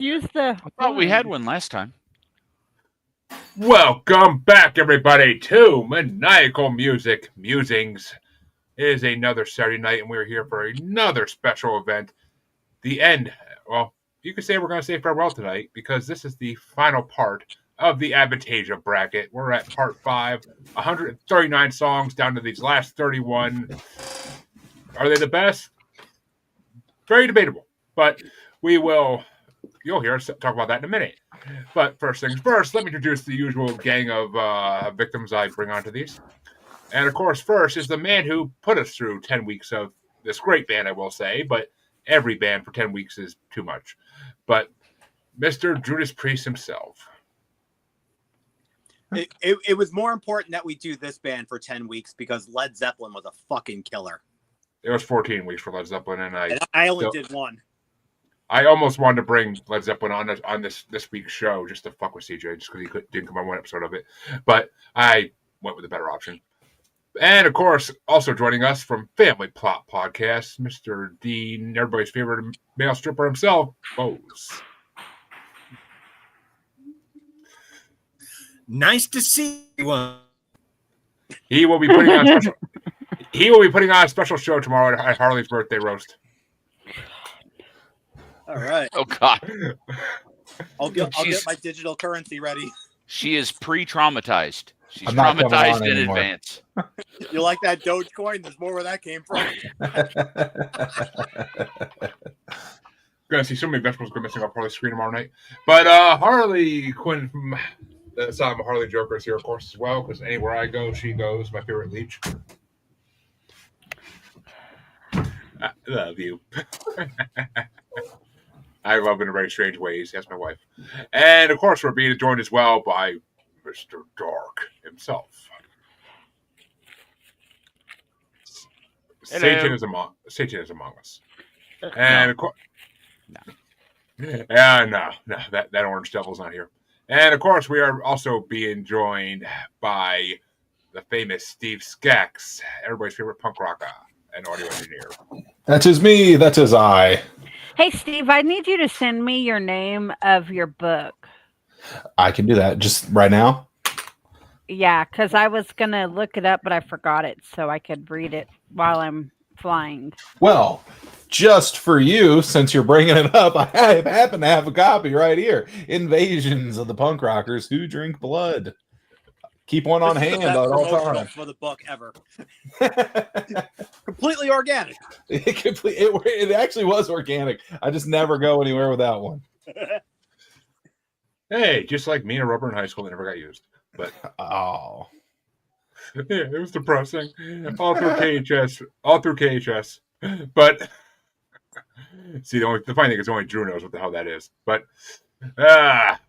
Use the. I thought we had one last time. Welcome back, everybody, to Maniacal Music Musings. It is another Saturday night, and we're here for another special event. The end. Well, you could say we're going to say farewell tonight because this is the final part of the Avantasia bracket. We're at part 5, 139 songs down to these last 31. Are they the best? Very debatable, but you'll hear us talk about that in a minute. But first things first, let me introduce the usual gang of victims I bring onto these. And of course, first is the man who put us through 10 weeks of this great band, I will say, but every band for 10 weeks is too much. But Mr. Judas Priest himself. It was more important that we do this band for 10 weeks because Led Zeppelin was a fucking killer. It was 14 weeks for Led Zeppelin, and I only did one. I almost wanted to bring Led Zeppelin on this week's show just to fuck with CJ, just because he didn't come on one episode of it. But I went with a better option. And, of course, also joining us from Family Plot Podcast, Mr. Dean, everybody's favorite male stripper himself, Bose. Nice to see you. He will be putting on a special show tomorrow at Harley's birthday roast. All right. Oh, God. I'll get my digital currency ready. She is pre-traumatized. She's I'm not coming traumatized on in anymore. advance. You like that Dogecoin? There's more where that came from. Gonna see so many vegetables go missing off Harley's screen tomorrow night. But Harley Quinn from the side of Harley Joker is here, of course, as well, because anywhere I go, she goes. My favorite leech. I love you. I love in very strange ways. That's my wife. And, of course, we're being joined as well by Mr. Dark himself. Satan is among us. And, of course... No, that orange devil's not here. And, of course, we are also being joined by the famous Steve Skeks, everybody's favorite punk rocker and audio engineer. That is me. That is I. Hey, Steve, I need you to send me your name of your book. I can do that just right now. Yeah, because I was going to look it up, but I forgot it, so I could read it while I'm flying. Well, just for you, since you're bringing it up, I happen to have a copy right here. Invasions of the Punk Rockers Who Drink Blood. Keep one on hand at all times. For the book ever. Completely organic. It actually was organic. I just never go anywhere without one. Hey, just like me and Rubber in high school, they never got used. But oh, yeah, it was depressing. All through KHS. But see, the funny thing is only Drew knows what the hell that is. But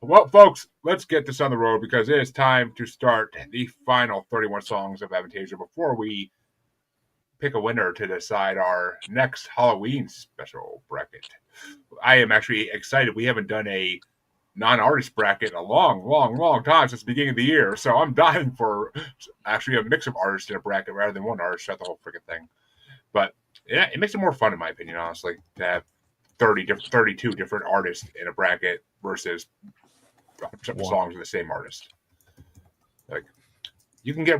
well, folks, let's get this on the road because it is time to start the final 31 songs of Avantasia before we pick a winner to decide our next Halloween special bracket. I am actually excited. We haven't done a non-artist bracket in a long time since the beginning of the year. So I'm dying for actually a mix of artists in a bracket rather than one artist shut the whole freaking thing. But yeah, it makes it more fun, in my opinion, honestly, to have 32 different artists in a bracket versus songs of the same artist. Like, you can get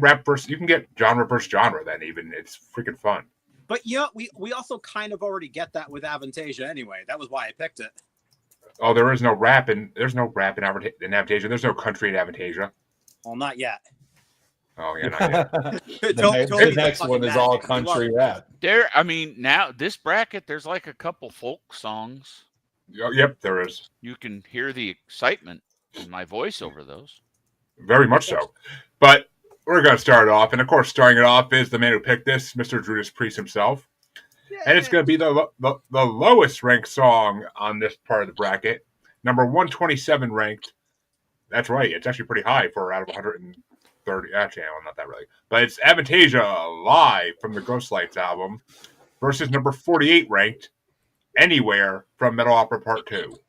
genre versus genre. Then even it's freaking fun. But yeah, we also kind of already get that with Avantasia anyway. That was why I picked it. Oh, there's no rap in Avantasia. There's no country in Avantasia. Well, not yet. Oh yeah, not yet. The next one is all country rap. Now this bracket, there's like a couple folk songs. Yep, there is. You can hear the excitement in my voice over those. Very much so. But we're going to start off. And, of course, starting it off is the man who picked this, Mr. Judas Priest himself. Yeah. And it's going to be the lowest ranked song on this part of the bracket. Number 127 ranked. That's right. It's actually pretty high for out of 130. Actually, well, not that really. But it's Avantasia Live from the Ghost Lights album versus number 48 ranked Anywhere from Metal Opera Part 2.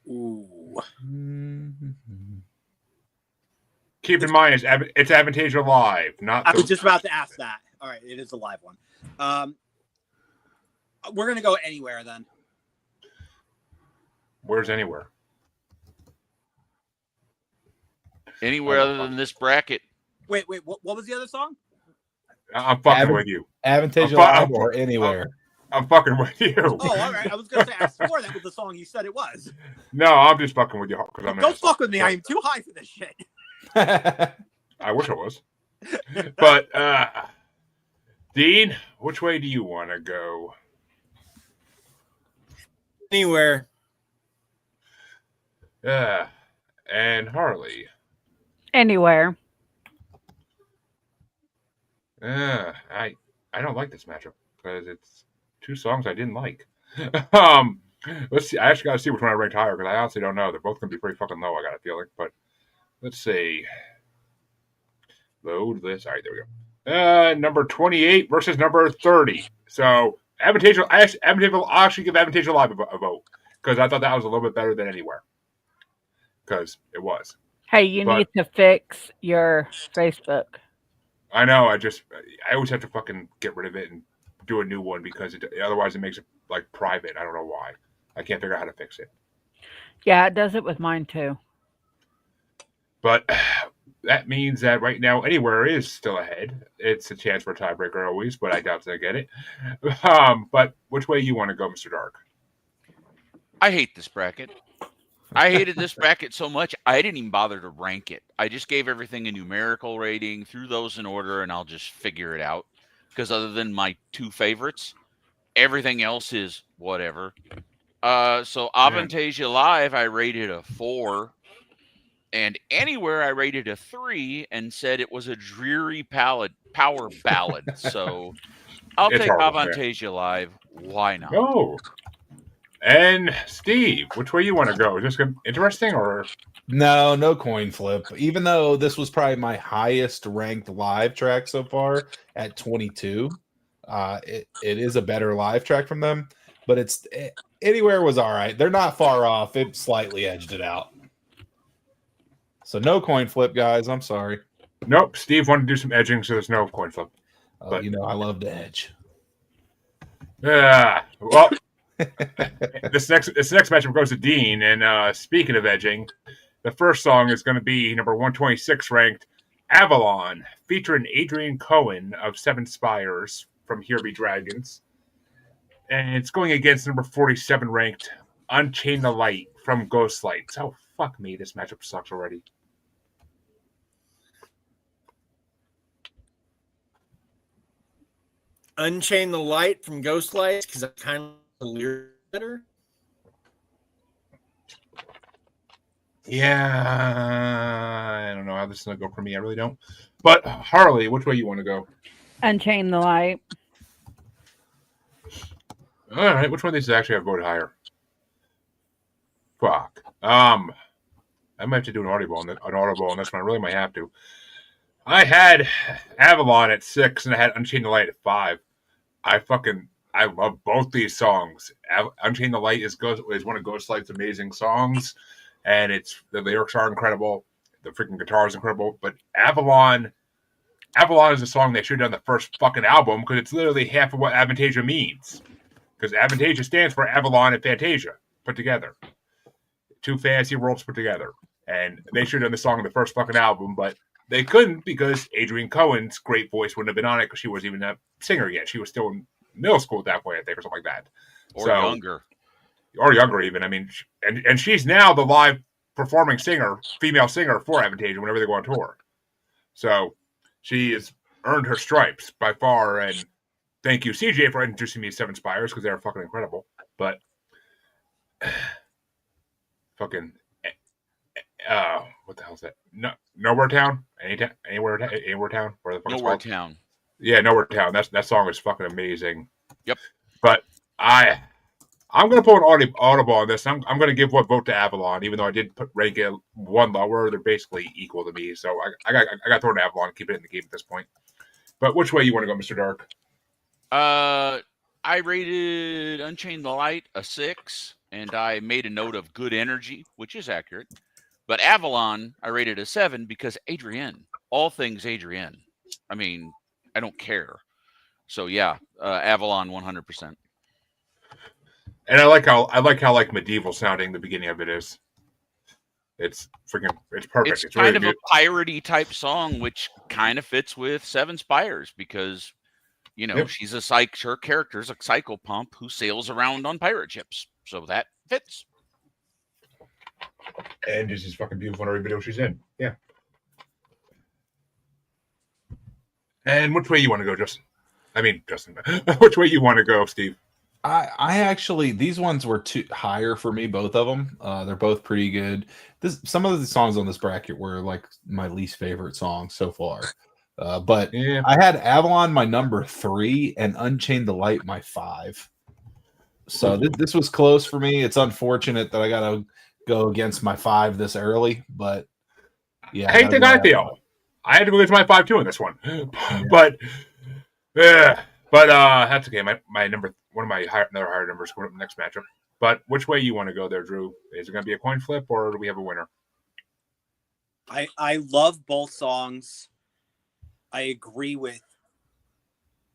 Ooh. Keep in mind, it's Avantasia Live, not. I was just about to ask that. All right, it is a live one. We're gonna go Anywhere then. Where's Anywhere? Anywhere other than this bracket. Wait. What was the other song? I'm fucking with you. Avantasia I'm Live or Anywhere. I'm fucking with you. Oh, all right. I was gonna say I swore that was the song you said it was. No, I'm just fucking with you because I'm. Don't fuck with me. I am too high for this shit. I wish I was. But Dean, which way do you want to go? Anywhere. And Harley. Anywhere. I don't like this matchup because it's two songs I didn't like. Let's see. I actually got to see which one I ranked higher because I honestly don't know. They're both going to be pretty fucking low. I got a feeling, but let's see. Load this. All right, there we go. Number 28 versus number 30. So Avantasia. I'll actually give Avantasia Live a vote because I thought that was a little bit better than Anywhere. Because it was. Hey, you need to fix your Facebook. I know. I always have to fucking get rid of it and do a new one because otherwise it makes it like private. I don't know why. I can't figure out how to fix it. Yeah, it does it with mine too. But that means that right now Anywhere is still ahead. It's a chance for a tiebreaker always, but I doubt they'll get it. But which way you want to go, Mr. Dark? I hate this bracket. I hated this bracket so much, I didn't even bother to rank it. I just gave everything a numerical rating, threw those in order, and I'll just figure it out. Because other than my two favorites, everything else is whatever. So Avantasia Live, I rated a 4. And Anywhere, I rated a 3 and said it was a dreary power ballad. So I'll take Avantasia Live. Why not? Oh. And Steve, which way you want to go? Is this interesting or? No coin flip. Even though this was probably my highest ranked live track so far at 22, it is a better live track from them. But Anywhere was all right. They're not far off. It slightly edged it out. So no coin flip, guys. I'm sorry. Nope. Steve wanted to do some edging, so there's no coin flip. But I love to edge. Yeah. Well. This next matchup goes to Dean, and speaking of edging, the first song is going to be number 126 ranked Avalon, featuring Adrian Cohen of Seven Spires from Here Be Dragons, and it's going against number 47 ranked Unchain the Light from Ghostlights. Oh fuck me, this matchup sucks already. Unchain the Light from Ghostlights because I kind of lyric better. Yeah, I don't know how this is going to go for me. I really don't. But Harley, which way you want to go? Unchain the Light. All right, which one of these actually have voted higher? Fuck. I might have to do an audible on this one. I really might have to. I had Avalon at 6 and I had Unchain the Light at 5. I love both these songs. Unchain the Light is one of Ghostlight's amazing songs, and the lyrics are incredible. The freaking guitar is incredible. But Avalon is a song they should have done the first fucking album because it's literally half of what Avantasia means. Because Avantasia stands for Avalon and Fantasia put together. Two fantasy worlds put together. And they should have done the song in the first fucking album, but they couldn't because Adrian Cohen's great voice wouldn't have been on it because she wasn't even a singer yet. She was still in middle school at that point, I think, or something like that. Younger. Or younger, even. I mean, and she's now the live performing singer, female singer for Avantasia whenever they go on tour. So she has earned her stripes by far, and thank you, CJ, for introducing me to Seven Spires because they're fucking incredible. But fucking what the hell is that? Nowhere Town? Anywhere Town? Where the fuck Nowhere Town. Yeah, Nowhere Town. That song is fucking amazing. Yep. But I'm gonna put an audible on this. I'm gonna give one vote to Avalon, even though I did rank it one lower. They're basically equal to me, so I got to throw an Avalon and keep it in the game at this point. But which way you want to go, Mr. Dark? I rated Unchained the Light a 6, and I made a note of good energy, which is accurate. But Avalon, I rated a 7 because Adrienne, all things Adrienne. I mean, I don't care. So yeah, Avalon 100%. And I like how like medieval sounding the beginning of it is. It's perfect. It's It's kind really of a piratey type song, which kind of fits with Seven Spires because Yep. she's her character's a psychopomp who sails around on pirate ships, so that fits. And this is fucking beautiful in every video she's in. Yeah. And which way you want to go, Justin? I mean, Justin. Which way you want to go, Steve? I actually, these ones were too higher for me, both of them. They're both pretty good. Some of the songs on this bracket were like my least favorite songs so far. But Yeah. I had Avalon my number 3 and Unchained the Light my 5. So this was close for me. It's unfortunate that I got to go against my 5 this early, but yeah. I hate the guy feel. I had to go against my 5 too in this one, but that's okay. My number, one of my another higher numbers going up in the next matchup. But which way you want to go there, Drew? Is it going to be a coin flip or do we have a winner? I love both songs. I agree with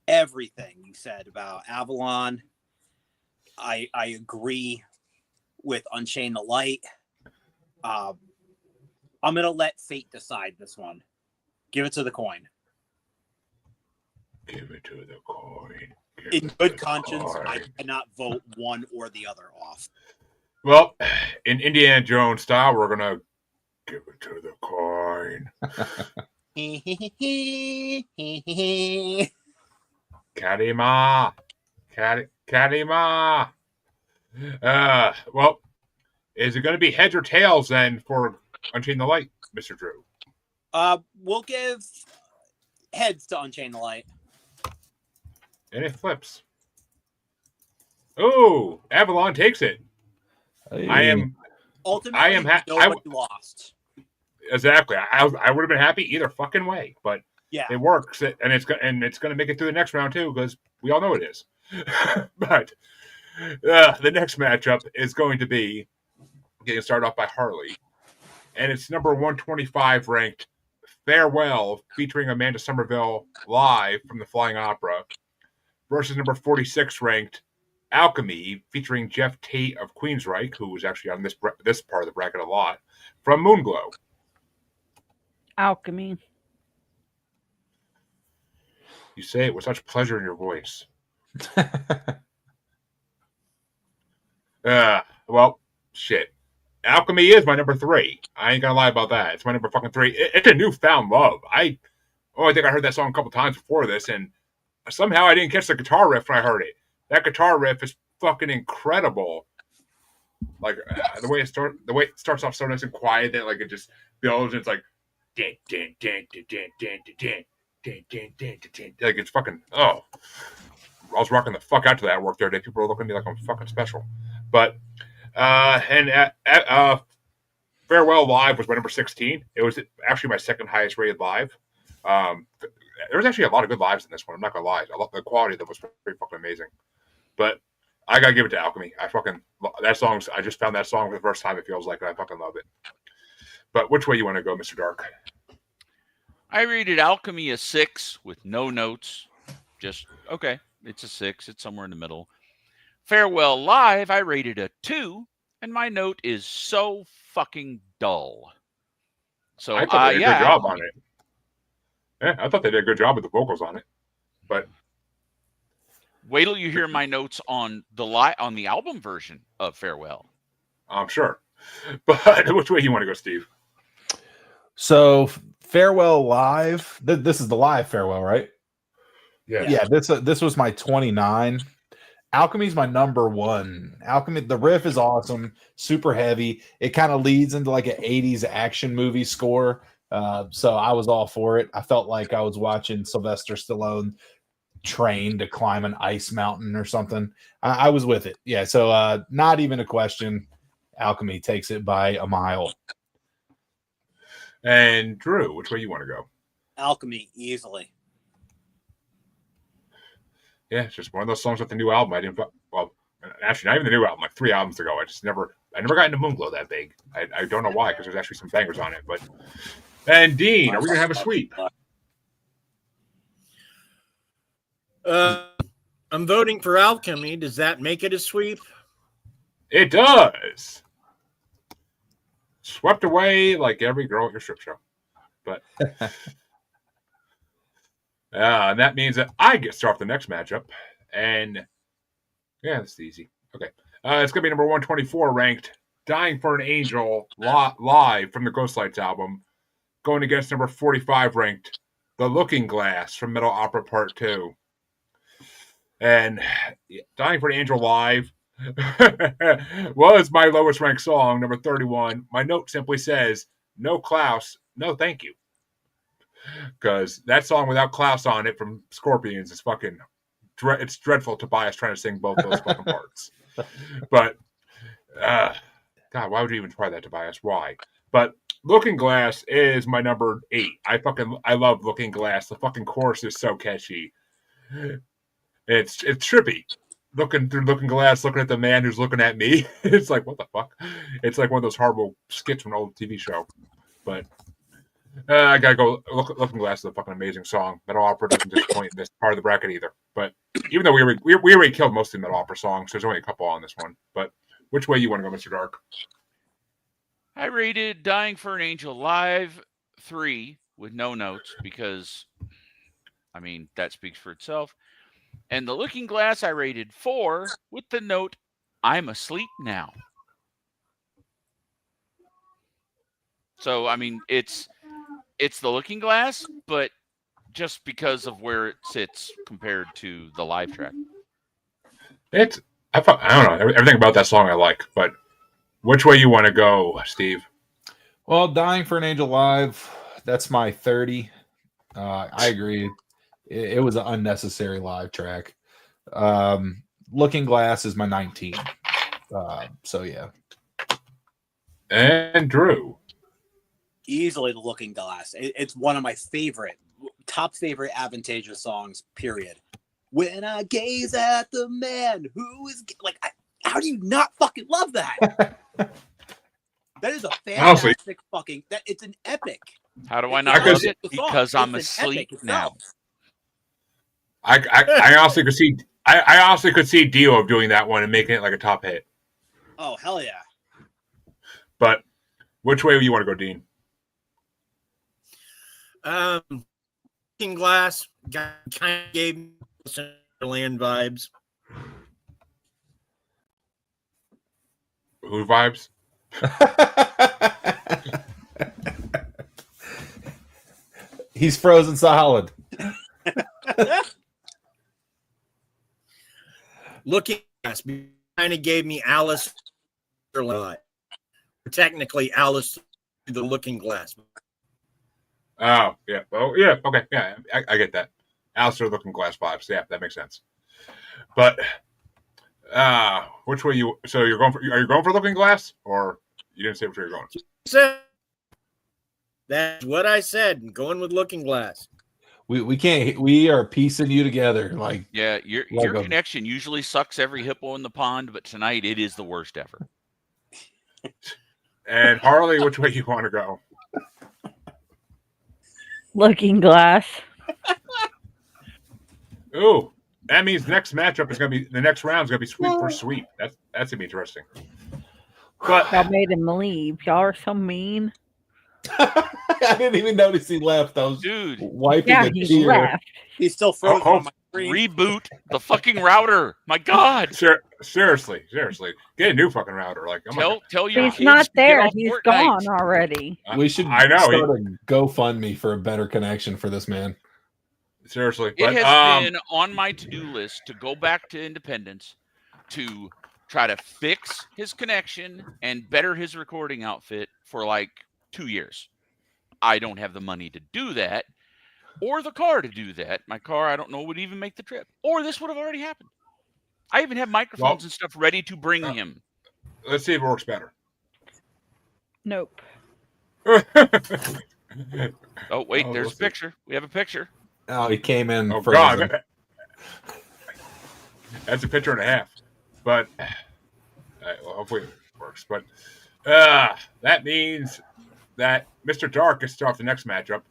everything you said about Avalon. I agree with Unchain the Light. I'm going to let fate decide this one. Give it to the coin. Give it to the coin. In good conscience, I cannot vote one or the other off. Well, in Indiana Jones style, we're going to give it to the coin. Kadima. Kadima. Well, is it going to be heads or tails then for Unchain the Light, Mr. Drew? We'll give heads to Unchain the Light. And it flips. Oh, Avalon takes it. Hey. I am Nobody lost. Exactly. I would have been happy either fucking way, but yeah, it works, and it's going to make it through the next round too because we all know it is. But the next matchup is going to be getting started off by Harley, and it's number 125 ranked Farewell featuring Amanda Somerville live from the Flying Opera versus number 46 ranked Alchemy featuring Jeff Tate of Queensryche, who was actually on this part of the bracket a lot, from Moonglow. Alchemy. You say it with such pleasure in your voice. Well, shit. Alchemy is my number 3. I ain't gonna lie about that. It's my number fucking 3. It's a newfound love. I think I heard that song a couple times before this, and somehow I didn't catch the guitar riff when I heard it. That guitar riff is fucking incredible. Like the way it starts off so nice and quiet, that like it just builds. And it's like, din, din, din, din, din, din, din, din, din, din, din. Like it's fucking. Oh, I was rocking the fuck out to that work the other day. People were looking at me like I'm fucking special. But Farewell live was my number 16. It was actually my second highest rated live. There was actually a lot of good lives in this one. I'm not gonna lie. The quality of that was pretty fucking amazing. But I gotta give it to Alchemy. That song. I just found that song for the first time. It feels like, and I fucking love it. But which way you want to go, Mr. Dark? I rated Alchemy a 6 with no notes. Just okay. It's a 6. It's somewhere in the middle. Farewell live, I rated a 2, and my note is so fucking dull. So I thought they did a good job on it. Yeah, I thought they did a good job with the vocals on it. But wait till you hear my notes on the album version of Farewell. I'm sure. But which way you want to go, Steve? So Farewell live. This is the live Farewell, right? Yeah. Yeah. This was my 29. Alchemy's my number 1. Alchemy, the riff is awesome, super heavy. It kind of leads into like an 80s action movie score. So I was all for it. I felt like I was watching Sylvester Stallone train to climb an ice mountain or something. I was with it. Yeah. So not even a question. Alchemy takes it by a mile. And Drew, which way you want to go? Alchemy, easily. Yeah, it's just one of those songs with the new album. Actually, not even the new album, like 3 albums ago. I never got into Moonglow that big. I don't know why, because there's actually some bangers on it. And Dean, are we gonna have a sweep? I'm voting for Alchemy. Does that make it a sweep? It does. Swept away like every girl at your strip show. But and that means that I get to start the next matchup. And yeah, that's easy. Okay. It's going to be number 124 ranked, Dying for an Angel live from the Ghostlights album, going against number 45 ranked, The Looking Glass from Metal Opera Part 2. And Dying for an Angel live was my lowest ranked song, number 31. My note simply says, no Klaus, no thank you. Because that song without Klaus on it from Scorpions is fucking, it's dreadful. Tobias trying to sing both those fucking parts. But, God, why would you even try that, Tobias? Why? But Looking Glass is my number 8. I love Looking Glass. The fucking chorus is so catchy. It's trippy. Looking through Looking Glass, looking at the man who's looking at me. It's like, what the fuck? It's like one of those horrible skits from an old TV show. But I gotta go. Looking Glass is a fucking amazing song. Metal Opera doesn't disappoint in this part of the bracket either. But even though we already killed most of the Metal Opera songs, there's only a couple on this one. But which way you want to go, Mr. Dark? I rated Dying for an Angel live 3 with no notes because, I mean, that speaks for itself. And The Looking Glass I rated 4 with the note, I'm asleep now. So, I mean, it's The Looking Glass, but just because of where it sits compared to the live track. I don't know. Everything about that song I like, but which way you want to go, Steve? Well, Dying for an Angel live, that's my 30. I agree. It was an unnecessary live track. Looking Glass is my 19. So, yeah. And Drew. Easily The Looking Glass. It's one of my top favorite Avantasia songs, period. When I gaze at the man who is like, how do you not fucking love that? That is a fantastic fucking. It's an epic. How do I not love it? Because I'm asleep now. I honestly could see. I honestly could see Dio doing that one and making it like a top hit. Oh hell yeah! But which way do you want to go, Dean? Looking Glass kind of gave me Land vibes. Who vibes? He's frozen solid. Looking Glass kind of gave me Alice. Technically, Alice the Looking Glass. Oh yeah. Oh yeah. Okay. Yeah, I get that. Alistair Looking Glass vibes. Yeah, that makes sense. But which way you? So you're going for? Are you going for Looking Glass, or you didn't say which way you're going? That's what I said. I'm going with Looking Glass. We can't. We are piecing you together. Like Yeah, your connection usually sucks every hippo in the pond, but tonight it is the worst ever. And Harley, which way you want to go? Looking Glass. Ooh, that means next matchup is going to be the next round is going to be sweep for sweep. That's going to be interesting. But Y'all made him leave. Y'all are so mean. I didn't even notice he left. I was Dude, wiping Yeah, a he tear. left. He's still frozen on my screen. reboot the fucking router. My God. seriously, get a new fucking router. Like, Tell your He's kids not to get there. off He's Fortnite. gone already. We should I know. start a GoFundMe for a better connection for this man. Seriously, It but has been on my to-do list to go back to Independence to try to fix his connection and better his recording outfit for like 2 years. I don't have the money to do that or the car to do that. My car, I don't know, would even make the trip. Or this would have already happened. I even have microphones and stuff ready to bring him. Let's see if it works better. Nope. Oh, wait, Oh, there's we'll a picture. We have a picture. Oh, he came in. Oh frozen. God, that's a picture and a half. But well, hopefully it works. But that means that Mr. Dark gets to start the next matchup,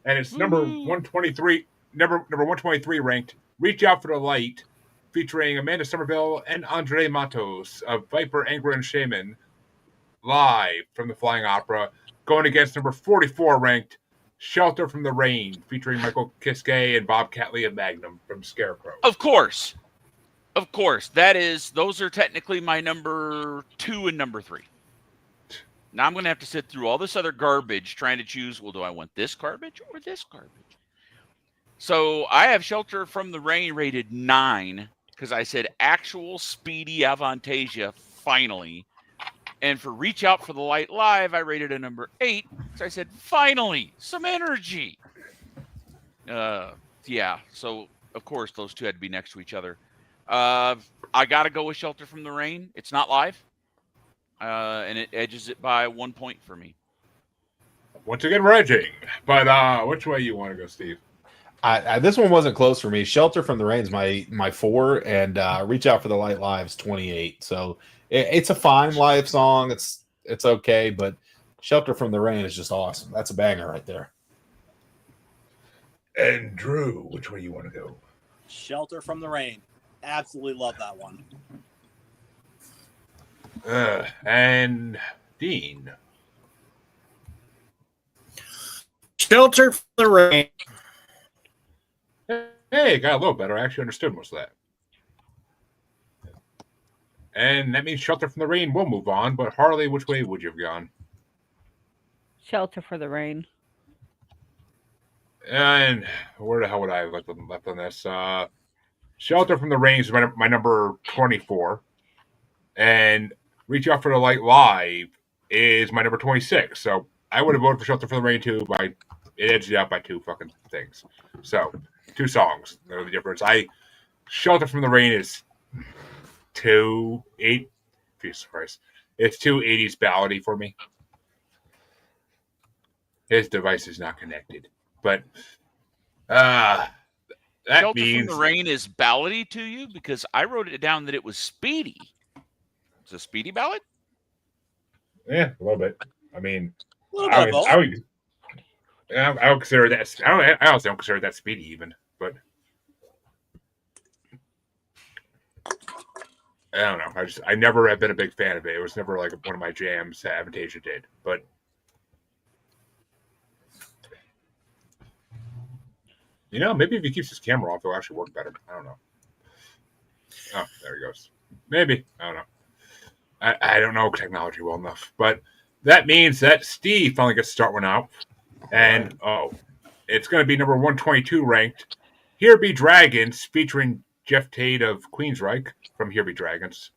and it's number 123, number 123 ranked. Reach Out for the Light featuring Amanda Somerville and Andre Matos of Viper, Angler, and Shaman, live from the Flying Opera, going against number 44 ranked Shelter from the Rain, featuring Michael Kiske and Bob Catley of Magnum from Scarecrow. Of course. Those are technically my number 2 and number 3. Now I'm going to have to sit through all this other garbage trying to choose, well, do I want this garbage or this garbage? So I have Shelter from the Rain rated 9 because I said actual speedy Avantasia finally. And for Reach Out for the Light Live, I rated a number 8. So I said, finally, some energy. Yeah, so of course those two had to be next to each other. I got to go with Shelter from the Rain. It's not live. And it edges it by 1 point for me. Once again, we're edging. But which way you want to go, Steve? This one wasn't close for me. Shelter from the Rain's my 4, and Reach Out for the Light Live's 28. So it's a fine live song. It's okay, but Shelter from the Rain is just awesome. That's a banger right there. And Drew, which way you want to go? Shelter from the Rain. Absolutely love that one. And Dean. Shelter from the Rain. Hey, got a little better. I actually understood most of that. And that means Shelter from the Rain will move on. But Harley, which way would you have gone? Shelter for the Rain. And where the hell would I have left on this? Shelter from the Rain is my number 24. And Reach Out for the Light Live is my number 26. So I would have voted for Shelter from the Rain too, but it edged it out by 2 fucking things. So 2 songs. They're the difference. Shelter from the Rain is Jesus Christ. It's too 80s ballady for me. His device is not connected. But that Shelter means from the Rain is ballady to you because I wrote it down that it was speedy. It's a speedy ballad? Yeah, a little bit. I mean, A little bit of both. I would consider that. I also don't consider that speedy even, but I don't know. I never have been a big fan of it. It was never like one of my jams that Avantasia did. But maybe if he keeps his camera off, it'll actually work better. I don't know. Oh, there he goes. Maybe. I don't know. I don't know technology well enough. But that means that Steve finally gets to start one out. And, it's going to be number 122 ranked. Here Be Dragons, featuring Jeff Tate of Queensryche from Here Be Dragons.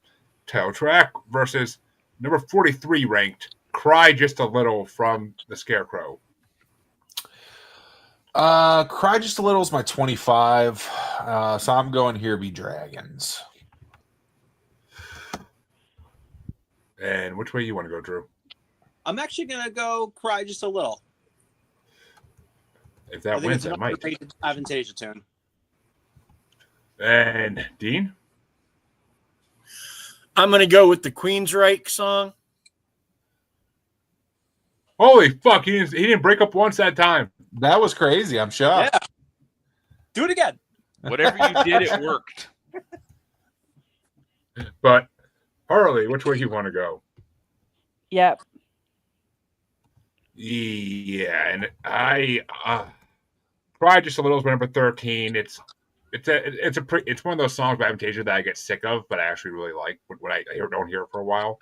Title track versus number 43 ranked, Cry Just a Little from the Scarecrow. Cry Just a Little is my 25. So I'm going Here Be Dragons. And which way you want to go, Drew? I'm actually going to go Cry Just a Little. If that wins, I might. Avantasia tune. And Dean? I'm going to go with the Queensryche song. Holy fuck, he didn't break up once that time. That was crazy. I'm shocked. Yeah. Do it again. Whatever you did, it worked. But Harley, which way you want to go? Yep. Yeah, and I Cry Just a Little is my number 13. It's one of those songs by Avantasia that I get sick of, but I actually really like when I don't hear it for a while.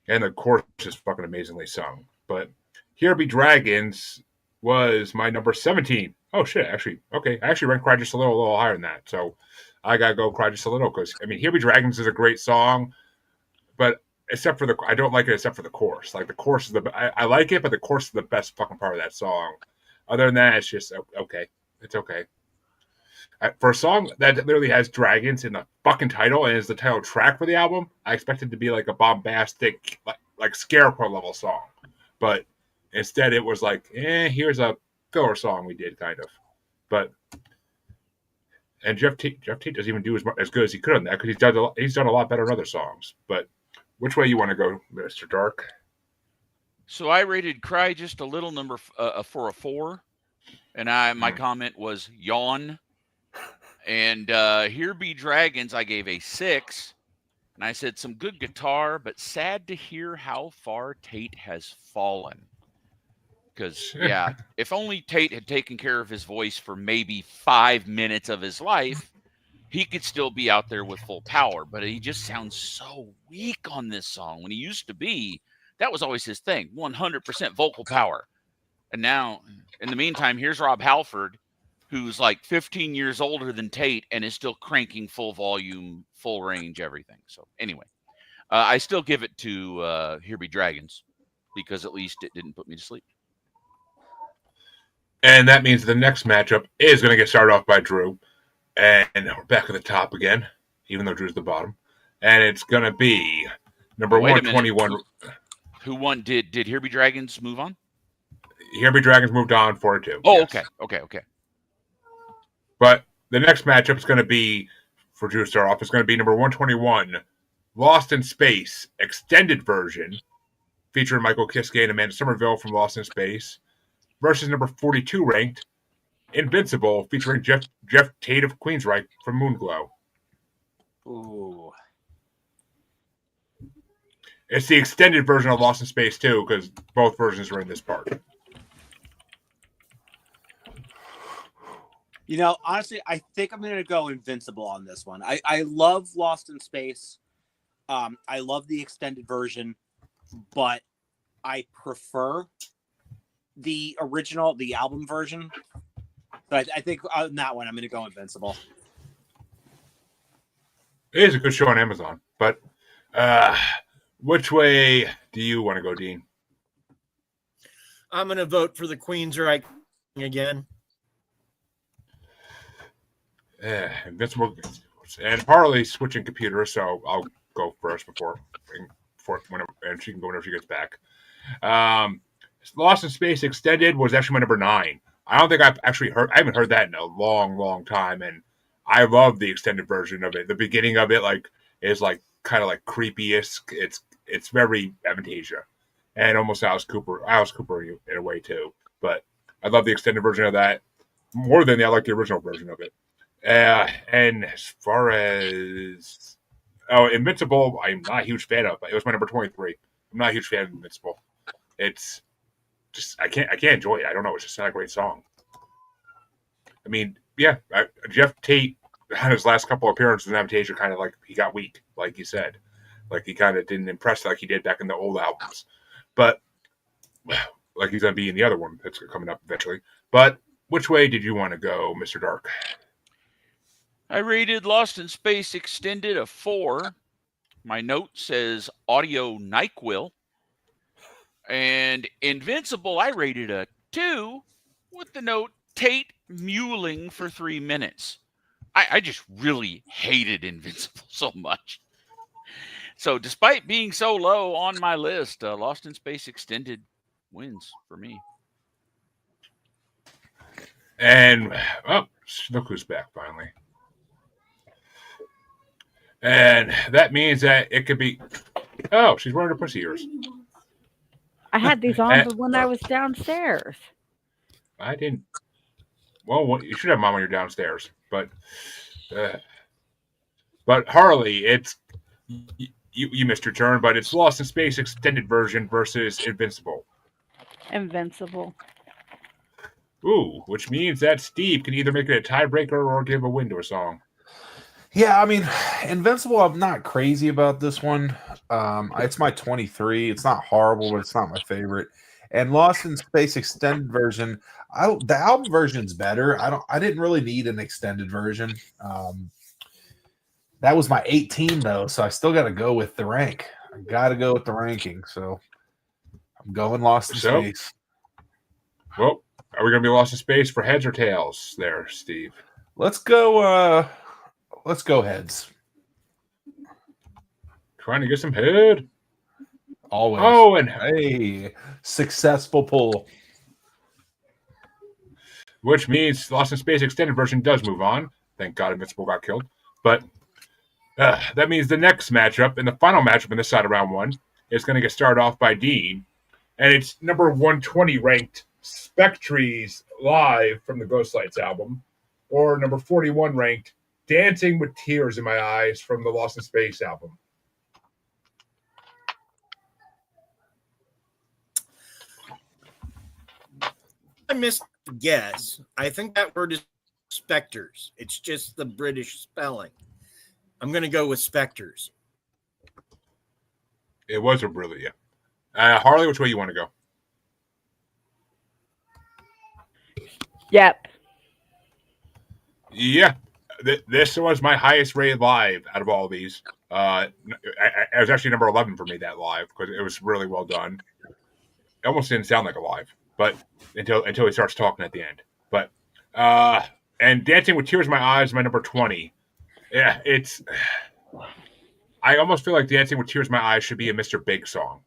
And the chorus is fucking amazingly sung. But Here Be Dragons was my number 17. Oh shit, actually, okay. I actually ranked Cry Just a little higher than that. So I gotta go Cry Just a Little because Here Be Dragons is a great song, but except for I don't like it except for the chorus. Like the chorus is I like it, but the chorus is the best fucking part of that song. Other than that, it's just okay. It's okay. For a song that literally has dragons in the fucking title and is the title track for the album, I expected it to be like a bombastic, like Scarecrow level song. But instead it was like, here's a filler song we did, kind of. But and Jeff Tate doesn't even do as good as he could on that because he's done a lot better in other songs. But which way you want to go, Mr. Dark? So I rated Cry Just a Little for a 4. And my comment was yawn. And Here Be Dragons, I gave a 6. And I said, some good guitar, but sad to hear how far Tate has fallen. Because, yeah, if only Tate had taken care of his voice for maybe 5 minutes of his life, he could still be out there with full power. But he just sounds so weak on this song. When he used to be, that was always his thing, 100% vocal power. And now, in the meantime, here's Rob Halford, who's like 15 years older than Tate and is still cranking full volume, full range, everything. So anyway, I still give it to Here Be Dragons because at least it didn't put me to sleep. And that means the next matchup is going to get started off by Drew. And we're back at the top again, even though Drew's the bottom. And it's going to be number 121. Who won? Did Here Be Dragons move on? Here Be Dragons moved on 4-2. Oh, yes. Okay. But the next matchup is going to be, for Drew to start off, is going to be number 121, Lost in Space, extended version, featuring Michael Kiske and Amanda Somerville from Lost in Space, versus number 42 ranked, Invincible, featuring Jeff Tate of Queensryche from Moonglow. Ooh. It's the extended version of Lost in Space, too, because both versions are in this part. You know, honestly, I think I'm going to go Invincible on this one. I love Lost in Space. I love the extended version, but I prefer the original, the album version. But I think on that one, I'm going to go Invincible. It is a good show on Amazon, but which way do you want to go, Dean? I'm going to vote for the Queensryche again. Invincible, and Harley's switching computers, so I'll go first before and she can go whenever she gets back. Lost in Space Extended was actually my number 9. I don't think I've actually heard. I haven't heard that in a long time, and I love the extended version of it. The beginning of it is kind of like creepy-esque. It's very Avantasia, and almost Alice Cooper in a way too. But I love the extended version of that more than I like the original version of it. And as far as Invincible, I'm not a huge fan of. It was my number 23. I'm not a huge fan of Invincible. It's just I can't enjoy it. I don't know. It's just not a great song. I mean, yeah, Jeff Tate had his last couple appearances in Avantasia kind of like he got weak, like you said, like he kind of didn't impress like he did back in the old albums. But like he's gonna be in the other one that's coming up eventually. But which way did you want to go, Mr. Dark? I rated Lost in Space Extended a 4. My note says audio NyQuil. And Invincible, I rated a 2 with the note Tate mewling for 3 minutes. I just really hated Invincible so much. So despite being so low on my list, Lost in Space Extended wins for me. And, look who's back finally. And that means that it could be... Oh, she's wearing her pussy ears. I had these on when I was downstairs. I didn't... Well, you should have mom when you're downstairs. But Harley, it's... You missed your turn, but it's Lost in Space Extended version versus Invincible. Invincible. Ooh, which means that Steve can either make it a tiebreaker or give a win to a song. Yeah, I mean, Invincible, I'm not crazy about this one. It's my 23. It's not horrible, but it's not my favorite. And Lost in Space Extended version, the album version's better. I didn't really need an extended version. That was my 18 though, so I still got to go with the rank. I got to go with the ranking, so I'm going Lost in Space. Well, are we going to be Lost in Space for heads or tails there, Steve? Let's go heads. Trying to get some head. Always. Oh, and hey, successful pull. Which means Lost in Space Extended version does move on. Thank God Invincible got killed. But that means the next matchup and the final matchup in this side of round 1 is going to get started off by Dean. And it's number 120 ranked Spectre's Live from the Ghost Lights album, or number 41 ranked Dancing with Tears in My Eyes from the Lost in Space album. I missed the guess. I think that word is specters. It's just the British spelling. I'm going to go with specters. It was a brilliant. Harley, which way you want to go? Yep. Yeah, this was my highest rated live out of all of these. It was actually number 11 for me, that live, because it was really well done. It almost didn't sound like a live, but until he starts talking at the end. But and Dancing with Tears in My Eyes is my number 20. Yeah, it's. I almost feel like Dancing with Tears in My Eyes should be a Mr. Big song.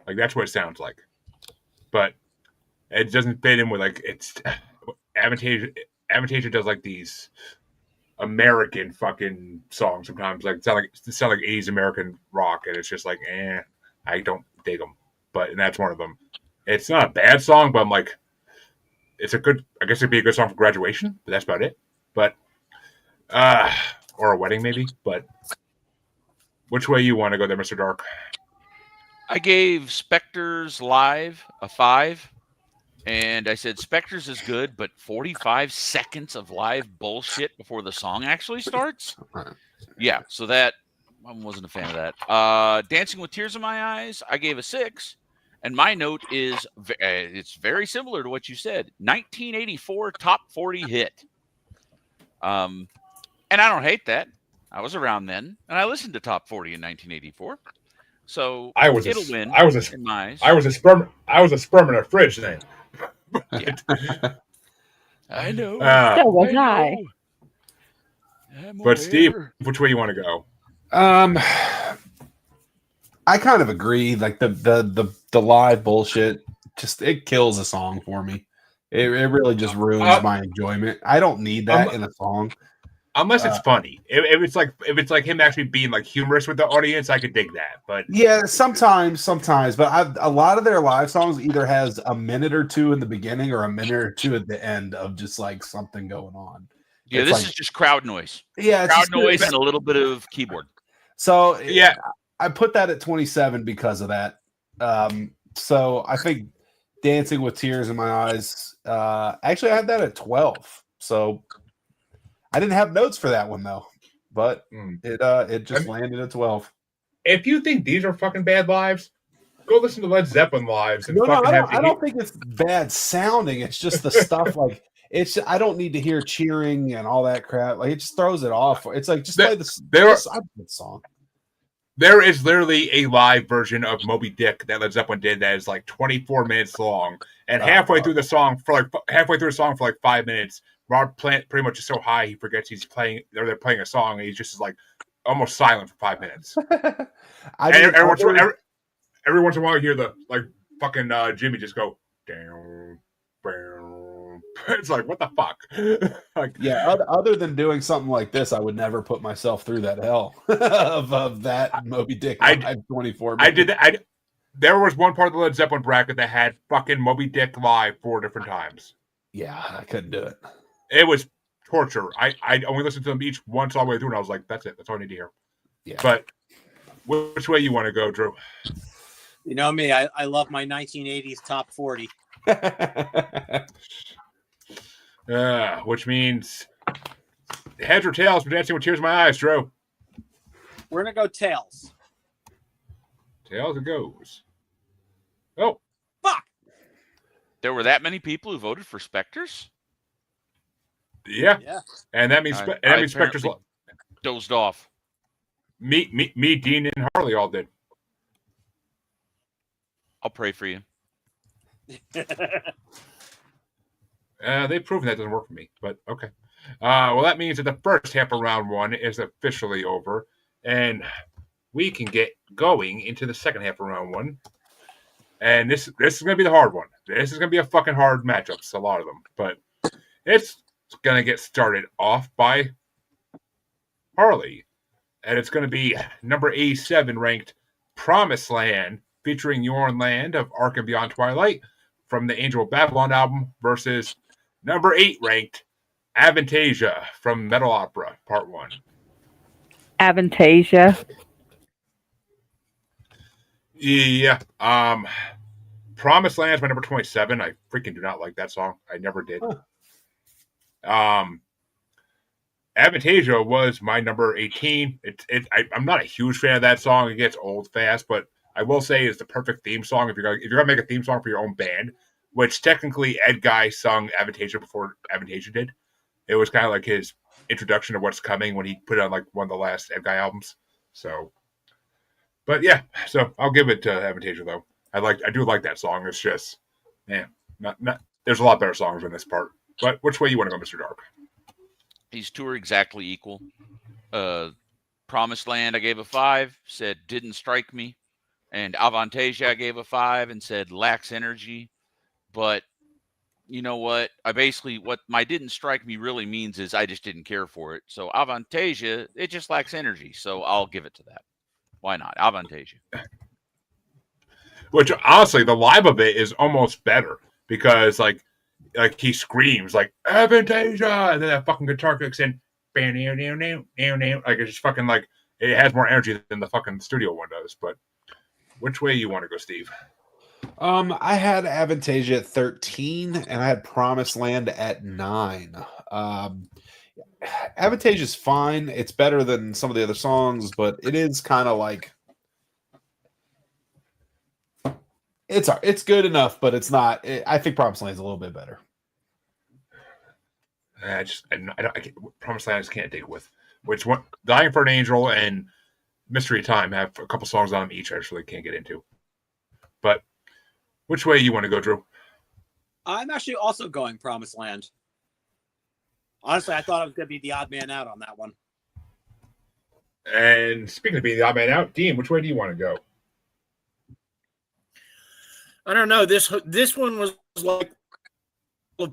Like, that's what it sounds like. But it doesn't fit in with, like, it's. Avantasia does, like, these American fucking songs sometimes. Like, sound like 80s American rock, and it's just like, I don't dig them. And that's one of them. It's not a bad song, but I'm like, it's a good, I guess it'd be a good song for graduation, but that's about it. But, or a wedding maybe, but which way you want to go there, Mr. Dark? I gave Spectres Live a 5, and I said Spectres is good, but 45 seconds of live bullshit before the song actually starts? Yeah, so that, I wasn't a fan of that. Dancing with Tears in My Eyes, I gave a 6, and my note is, it's very similar to what you said, 1984 top 40 hit. And I don't hate that. I was around then, and I listened to top 40 in 1984. So it'll win. In my eyes. I was a sperm in a fridge then. Yeah. I know. So was I. But Steve, which way you want to go? I kind of agree. Like the live bullshit, just it kills a song for me. It really just ruins my enjoyment. I don't need that in a song. Unless it's funny. If it's like him actually being like humorous with the audience, I could dig that. But yeah, sometimes. But a lot of their live songs either has a minute or two in the beginning or a minute or two at the end of just like something going on. Yeah, this is just crowd noise. Yeah, crowd noise and a little bit of keyboard. So yeah, I put that at 27 because of that. So I think Dancing with Tears in My Eyes. Actually, I had that at 12. So I didn't have notes for that one though, but it just landed at 12. If you think these are fucking bad lives, go listen to Led Zeppelin lives. And I don't think it's bad sounding. It's just the stuff like it's. I don't need to hear cheering and all that crap. Like it just throws it off. It's like just play this song. There is literally a live version of Moby Dick that Led Zeppelin did that is like 24 minutes long, and halfway through the song for like 5 minutes. Rob Plant pretty much is so high he forgets he's playing. They're playing a song, and he's just like almost silent for 5 minutes. Every once in a while, you hear the like fucking Jimmy just go down. It's like, what the fuck? Like, yeah. Other than doing something like this, I would never put myself through that hell of that Moby Dick. I 24. I did that. There was one part of the Led Zeppelin bracket that had fucking Moby Dick live 4 different times. Yeah, I couldn't do it. It was torture. I only listened to them each once all the way through, and I was like, that's it. That's all I need to hear. Yeah. But which way you want to go, Drew? You know me. I love my 1980s top 40. Which means heads or tails for Dancing with Tears in My Eyes, Drew? We're going to go tails. Tails it goes. Oh. Fuck. There were that many people who voted for Spectres? Yeah. And that means Spectres dozed off. Me, Dean, and Harley all did. I'll pray for you. They've proven that doesn't work for me, but okay. Well, that means that the first half of round 1 is officially over, and we can get going into the second half of round 1. And this is going to be the hard one. This is going to be a fucking hard matchups, a lot of them. But it's going to get started off by Harley. And it's going to be number 87 ranked Promised Land, featuring Yorn Land of Ark and Beyond Twilight from the Angel of Babylon album versus number 8 ranked Avantasia from Metal Opera, Part 1. Avantasia. Yeah. Promised Land is my number 27. I freaking do not like that song. I never did. Avantasia was my number 18. I'm not a huge fan of that song. It gets old fast, but I will say it's the perfect theme song if you're gonna make a theme song for your own band, which technically Ed Guy sung Avantasia before Avantasia did. It was kind of like his introduction to what's coming when he put on like one of the last Ed Guy albums. So, but yeah, so I'll give it to Avantasia though. I do like that song. It's just, man, not. There's a lot better songs in this part. But which way you want to go, Mr. Dark? These two are exactly equal. Promised Land, I gave a 5, said didn't strike me. And Avantasia, I gave a 5 and said lacks energy. But you know what? What my didn't strike me really means is I just didn't care for it. So Avantasia, it just lacks energy. So I'll give it to that. Why not? Avantasia. Which honestly, the live of it is almost better because like he screams like Avantasia, and then that fucking guitar kicks in, like it's just fucking like it has more energy than the fucking studio one does. But which way you want to go, Steve? I had Avantasia at 13, and I had Promised Land at 9. Avantasia's fine. It's better than some of the other songs, but it is kind of like it's good enough, but it's not. I think Promised Land's a little bit better. I Promised Land I just can't dig with. Which one? Dying for an Angel and Mystery Time have a couple songs on them each. I just really can't get into. But which way you want to go, Drew? I'm actually also going Promised Land. Honestly, I thought I was going to be the odd man out on that one. And speaking of being the odd man out, Dean, which way do you want to go? I don't know. This one was like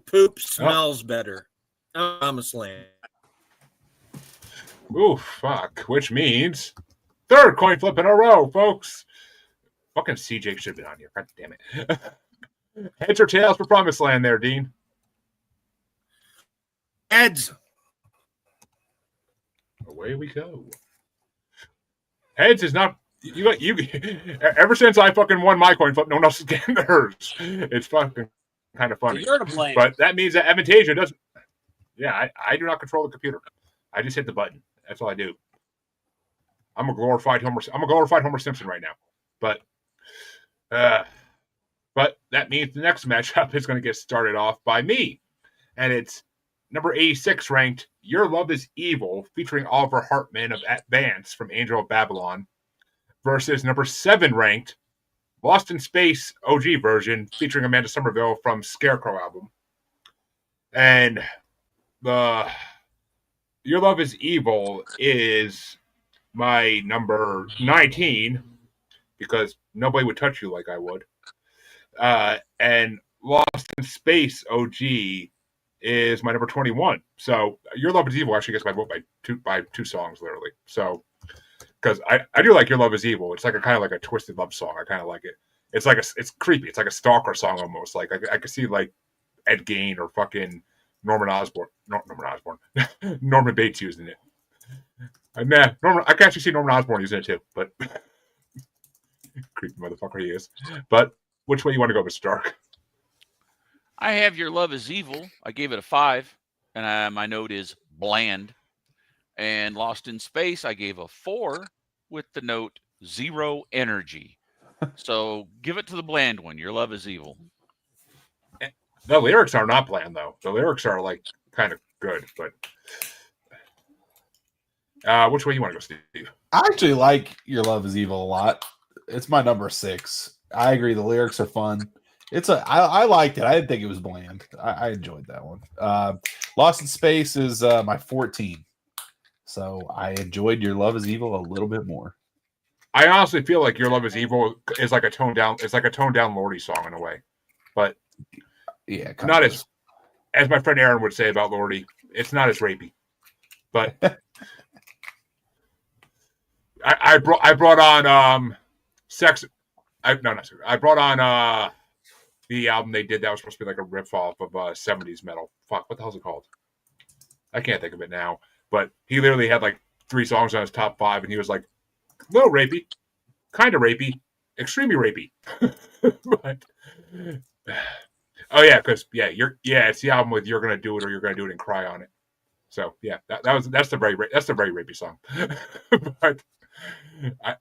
poop smells better. Promised Land. Ooh, fuck. Which means third coin flip in a row, folks. Fucking CJ should have been on here. God damn it. Heads or tails for Promised Land there, Dean? Heads. Away we go. Heads is not you. Ever since I fucking won my coin flip, no one else is getting theirs. It's fucking kind of funny. So you're to blame. But that means that Avantasia doesn't. Yeah, I do not control the computer. I just hit the button. That's all I do. I'm a glorified Homer Simpson right now. But that means the next matchup is going to get started off by me, and it's number 86 ranked Your Love Is Evil, featuring Oliver Hartman of Advance from Angel of Babylon, versus number 7 ranked Lost in Space OG version, featuring Amanda Somerville from Scarecrow album. And Your Love Is Evil is my number 19, because nobody would touch you like I would. And Lost in Space OG is my number 21. So Your Love Is Evil actually gets my vote by two songs, literally. So because I do like Your Love Is Evil. It's like a kind of like a twisted love song. I kind of like it. It's like it's creepy. It's like a stalker song almost. Like I could see like Ed Gein or fucking Norman Bates using it. I can actually see Norman Osborn using it too, but creepy motherfucker he is. But which way you want to go, Mr. Dark? I have Your Love Is Evil. I gave it a 5, and my note is bland. And Lost in Space, I gave a 4 with the note 0 energy. So give it to the bland one. Your Love Is Evil. The lyrics are not bland though. The lyrics are like kind of good, but which way you want to go, Steve? I actually like Your Love Is Evil a lot. It's my number 6. I agree. The lyrics are fun. I liked it. I didn't think it was bland. I enjoyed that one. Lost in Space is my 14. So I enjoyed Your Love Is Evil a little bit more. I honestly feel like Your Love Is Evil is like a toned down. It's like a toned down Lordy song in a way, but yeah, not as my friend Aaron would say about Lordy. It's not as rapey, but I brought on sex. I brought on the album they did that was supposed to be like a riff off of 70s metal. Fuck, what the hell's it called? I can't think of it now, but he literally had like 3 songs on his top 5, and he was like, little rapey, kind of rapey, extremely rapey. But oh yeah, because it's the album with "You're Gonna Do It" or "You're Gonna Do It and Cry" on it. So yeah, that's the very rapey song. But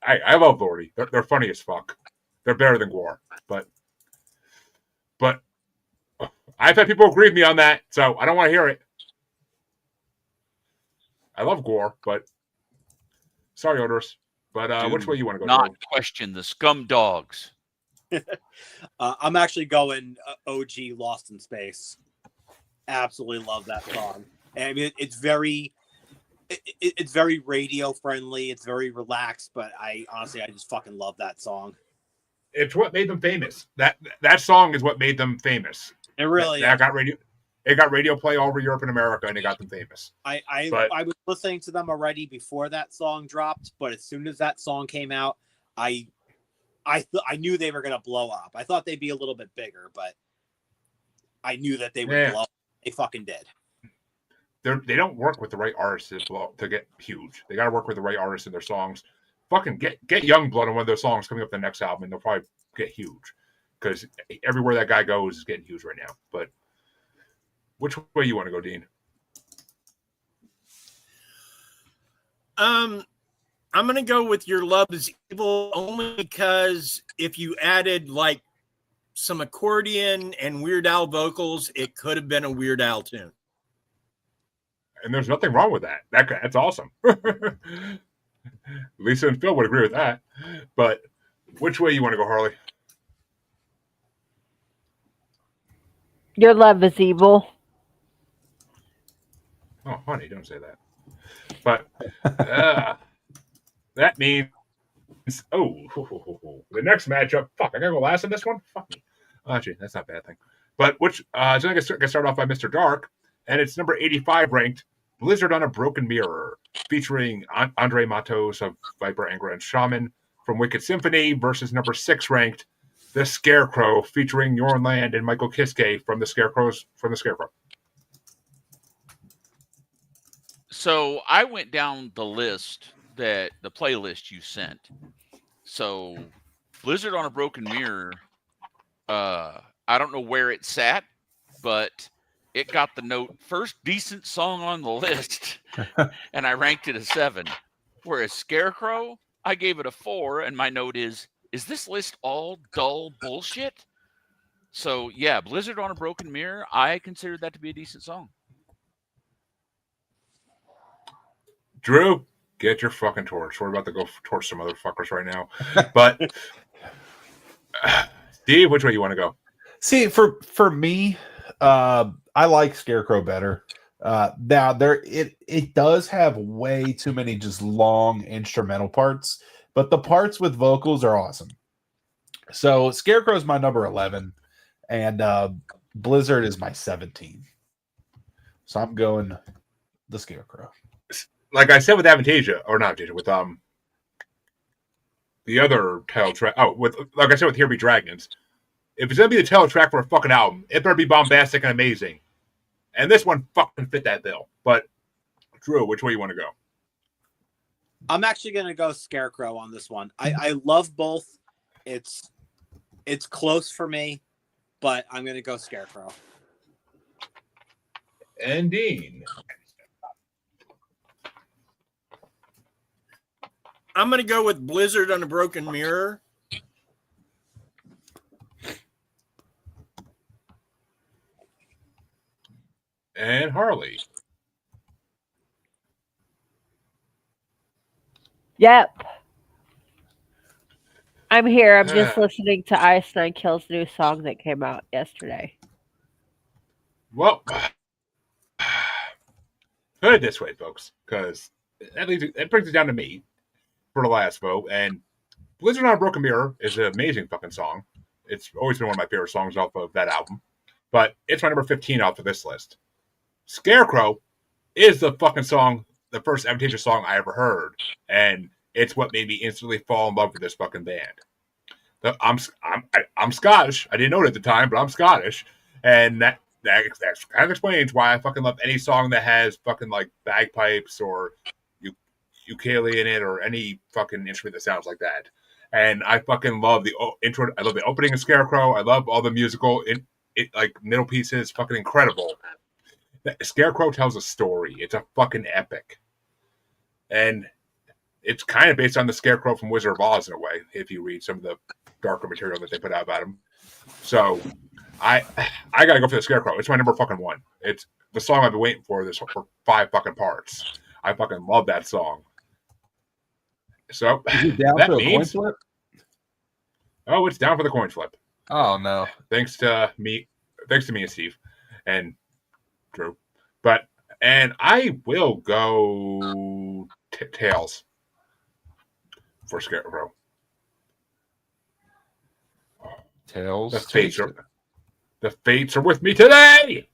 I love Lordy. They're funny as fuck. They're better than Gwar, but I've had people agree with me on that, so I don't want to hear it. I love Gwar, but sorry, Odorous. But which way you want to go? Not Joe? question the scum dogs. I'm actually going OG Lost in Space. Absolutely love that song. I mean, it's very radio friendly. It's very relaxed, but I just fucking love that song. It's what made them famous. That song is what made them famous. It really that got radio. It got radio play all over Europe and America, and it got them famous. I was listening to them already before that song dropped, but as soon as that song came out, I knew they were gonna blow up. I thought they'd be a little bit bigger, but I knew that they would blow up. They fucking did. They don't work with the right artists to get huge. They got to work with the right artists in their songs. Fucking get Youngblood on one of their songs coming up the next album, and they'll probably get huge. Because everywhere that guy goes is getting huge right now. But which way you want to go, Dean? I'm going to go with Your Love Is Evil only because if you added like some accordion and Weird Al vocals, it could have been a Weird Al tune. And there's nothing wrong with that. That's awesome. Lisa and Phil would agree with that. But which way you want to go, Harley? Your Love Is Evil. Oh, honey, don't say that. But that means the next matchup. Fuck, I gotta go last in this one. Fuck me. Actually, that's not a bad thing. But so I can start off by Mr. Dark, and it's number 85 ranked. Blizzard on a Broken Mirror, featuring Andre Matos of Viper, Angra, and Shaman from Wicked Symphony versus number 6 ranked The Scarecrow, featuring Jorn Land and Michael Kiske from the Scarecrow. So I went down the playlist you sent. So Blizzard on a Broken Mirror, I don't know where it sat, but it got the note first decent song on the list, and I ranked it a 7. Whereas Scarecrow, I gave it a 4, and my note is this list all dull bullshit? So yeah, Blizzard on a Broken Mirror, I considered that to be a decent song. Drew, get your fucking torch. We're about to go torch some motherfuckers right now. But Steve, which way you want to go? See, for me, I like Scarecrow better. Now it does have way too many just long instrumental parts, but the parts with vocals are awesome. So Scarecrow is my number 11, and Blizzard is my 17. So I'm going the Scarecrow. Like I said with Avantasia, or not Avantasia, with the other title track. Oh, like I said with Here Be Dragons. If it's gonna be the title track for a fucking album, it better be bombastic and amazing. And this one fucking fit that bill. But Drew, which way you want to go? I'm actually gonna go Scarecrow on this one. I love both. It's close for me, but I'm gonna go Scarecrow. And Dean. I'm going to go with Blizzard on a Broken Mirror. And Harley. Yep. I'm here. I'm just listening to Ice Nine Kills' new song that came out yesterday. Well, put it this way, folks, because that brings it down to me for the last vote. And Blizzard on a Broken Mirror is an amazing fucking song. It's always been one of my favorite songs off of that album. But it's my number 15 off of this list. Scarecrow is the fucking song, the first Avantasia song I ever heard. And it's what made me instantly fall in love with this fucking band. I'm Scottish. I didn't know it at the time, but I'm Scottish. And that kind of explains why I fucking love any song that has fucking like bagpipes or ukulele in it or any fucking instrument that sounds like that. And I fucking love the intro. I love the opening of Scarecrow. I love all the musical like middle pieces. Fucking incredible. Scarecrow tells a story. It's a fucking epic. And it's kind of based on the Scarecrow from Wizard of Oz in a way, if you read some of the darker material that they put out about him. So I gotta go for the Scarecrow. It's my number fucking one. It's the song I've been waiting for for 5 fucking parts. I fucking love that song. So Is it down that for a coin means flip? oh, it's down for the coin flip. Oh no! Thanks to me and Steve and Drew. And I will go Tails for Scarecrow. Tails. The fates are with me today.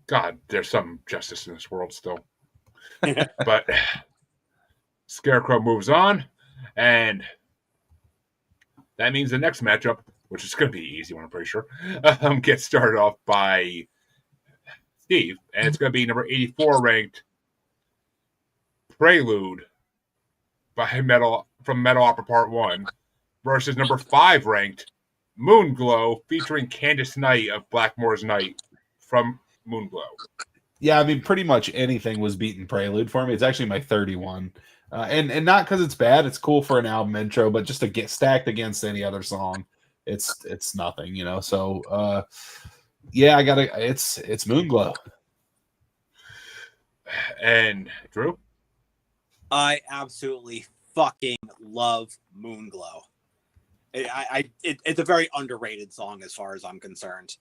God, there's some justice in this world still. But Scarecrow moves on, and that means the next matchup, which is going to be an easy one, I'm pretty sure, gets started off by Steve, and it's going to be number 84 ranked Prelude from Metal Opera Part 1 versus number 5 ranked Moonglow featuring Candice Knight of Blackmore's Night from Moonglow. Yeah, I mean, pretty much anything was beating Prelude for me. It's actually my 31. And not because it's bad. It's cool for an album intro, but just to get stacked against any other song, it's nothing, you know. So yeah, it's Moonglow. And Drew? I absolutely fucking love Moonglow. It's a very underrated song as far as I'm concerned.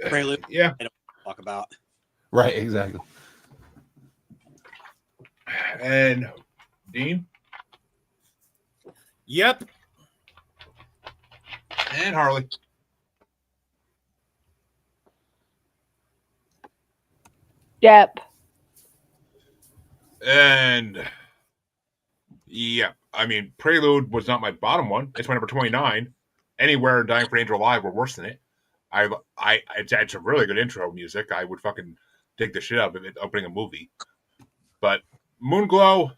Prelude, yeah, I don't talk about. Right, exactly. And Dean? Yep. And Harley. Yep. And yeah, I mean, Prelude was not my bottom one. It's my number 29. Anywhere and Dying for Angel Alive were worse than it. It's a really good intro music. I would fucking dig the shit out of it opening a movie. But Moonglow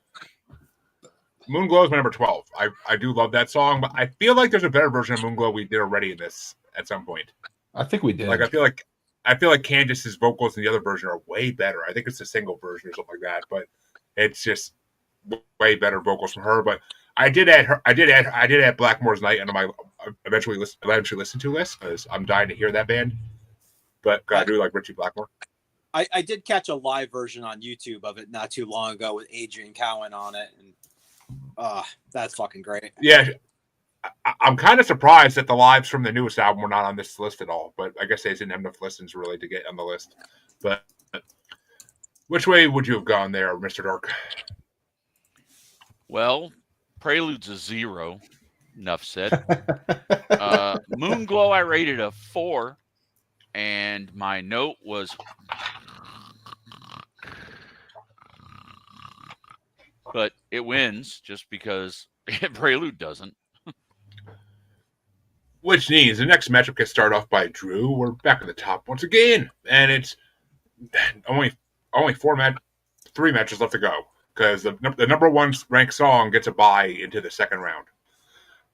is my number 12. I do love that song, but I feel like there's a better version of Moonglow we did already in this at some point. I think we did. Like I feel like Candice's vocals in the other version are way better. I think it's a single version or something like that, but it's just way better vocals from her. But I did add Blackmore's Night under my eventually listen to list because I'm dying to hear that band. But I do like Richie Blackmore. I did catch a live version on YouTube of it not too long ago with Adrian Cowan on it, and that's fucking great. Yeah, I'm kind of surprised that the lives from the newest album were not on this list at all. But I guess they didn't have enough listens really to get on the list. But which way would you have gone there, Mr. Dark? Well, Prelude's a 0. Enough said. Moonglow, I rated a 4. And my note was, but it wins just because Prelude doesn't. Which means the next matchup gets started off by Drew. We're back at the top once again, and it's only 3 matches left to go because the number 1 ranked song gets a bye into the second round.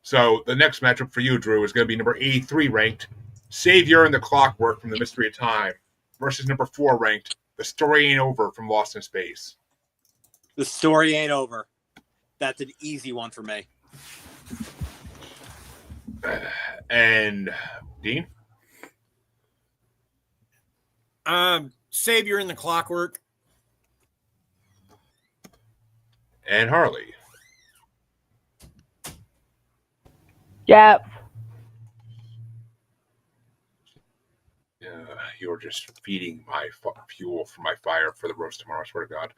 So the next matchup for you, Drew, is going to be number 83 ranked Savior and the Clockwork from The Mystery of Time versus number 4 ranked The Story Ain't Over from Lost in Space. The story ain't over. That's an easy one for me. And Dean? Savior and the Clockwork. And Harley? Yep. You're just feeding my fuel for my fire for the roast tomorrow, I swear to God.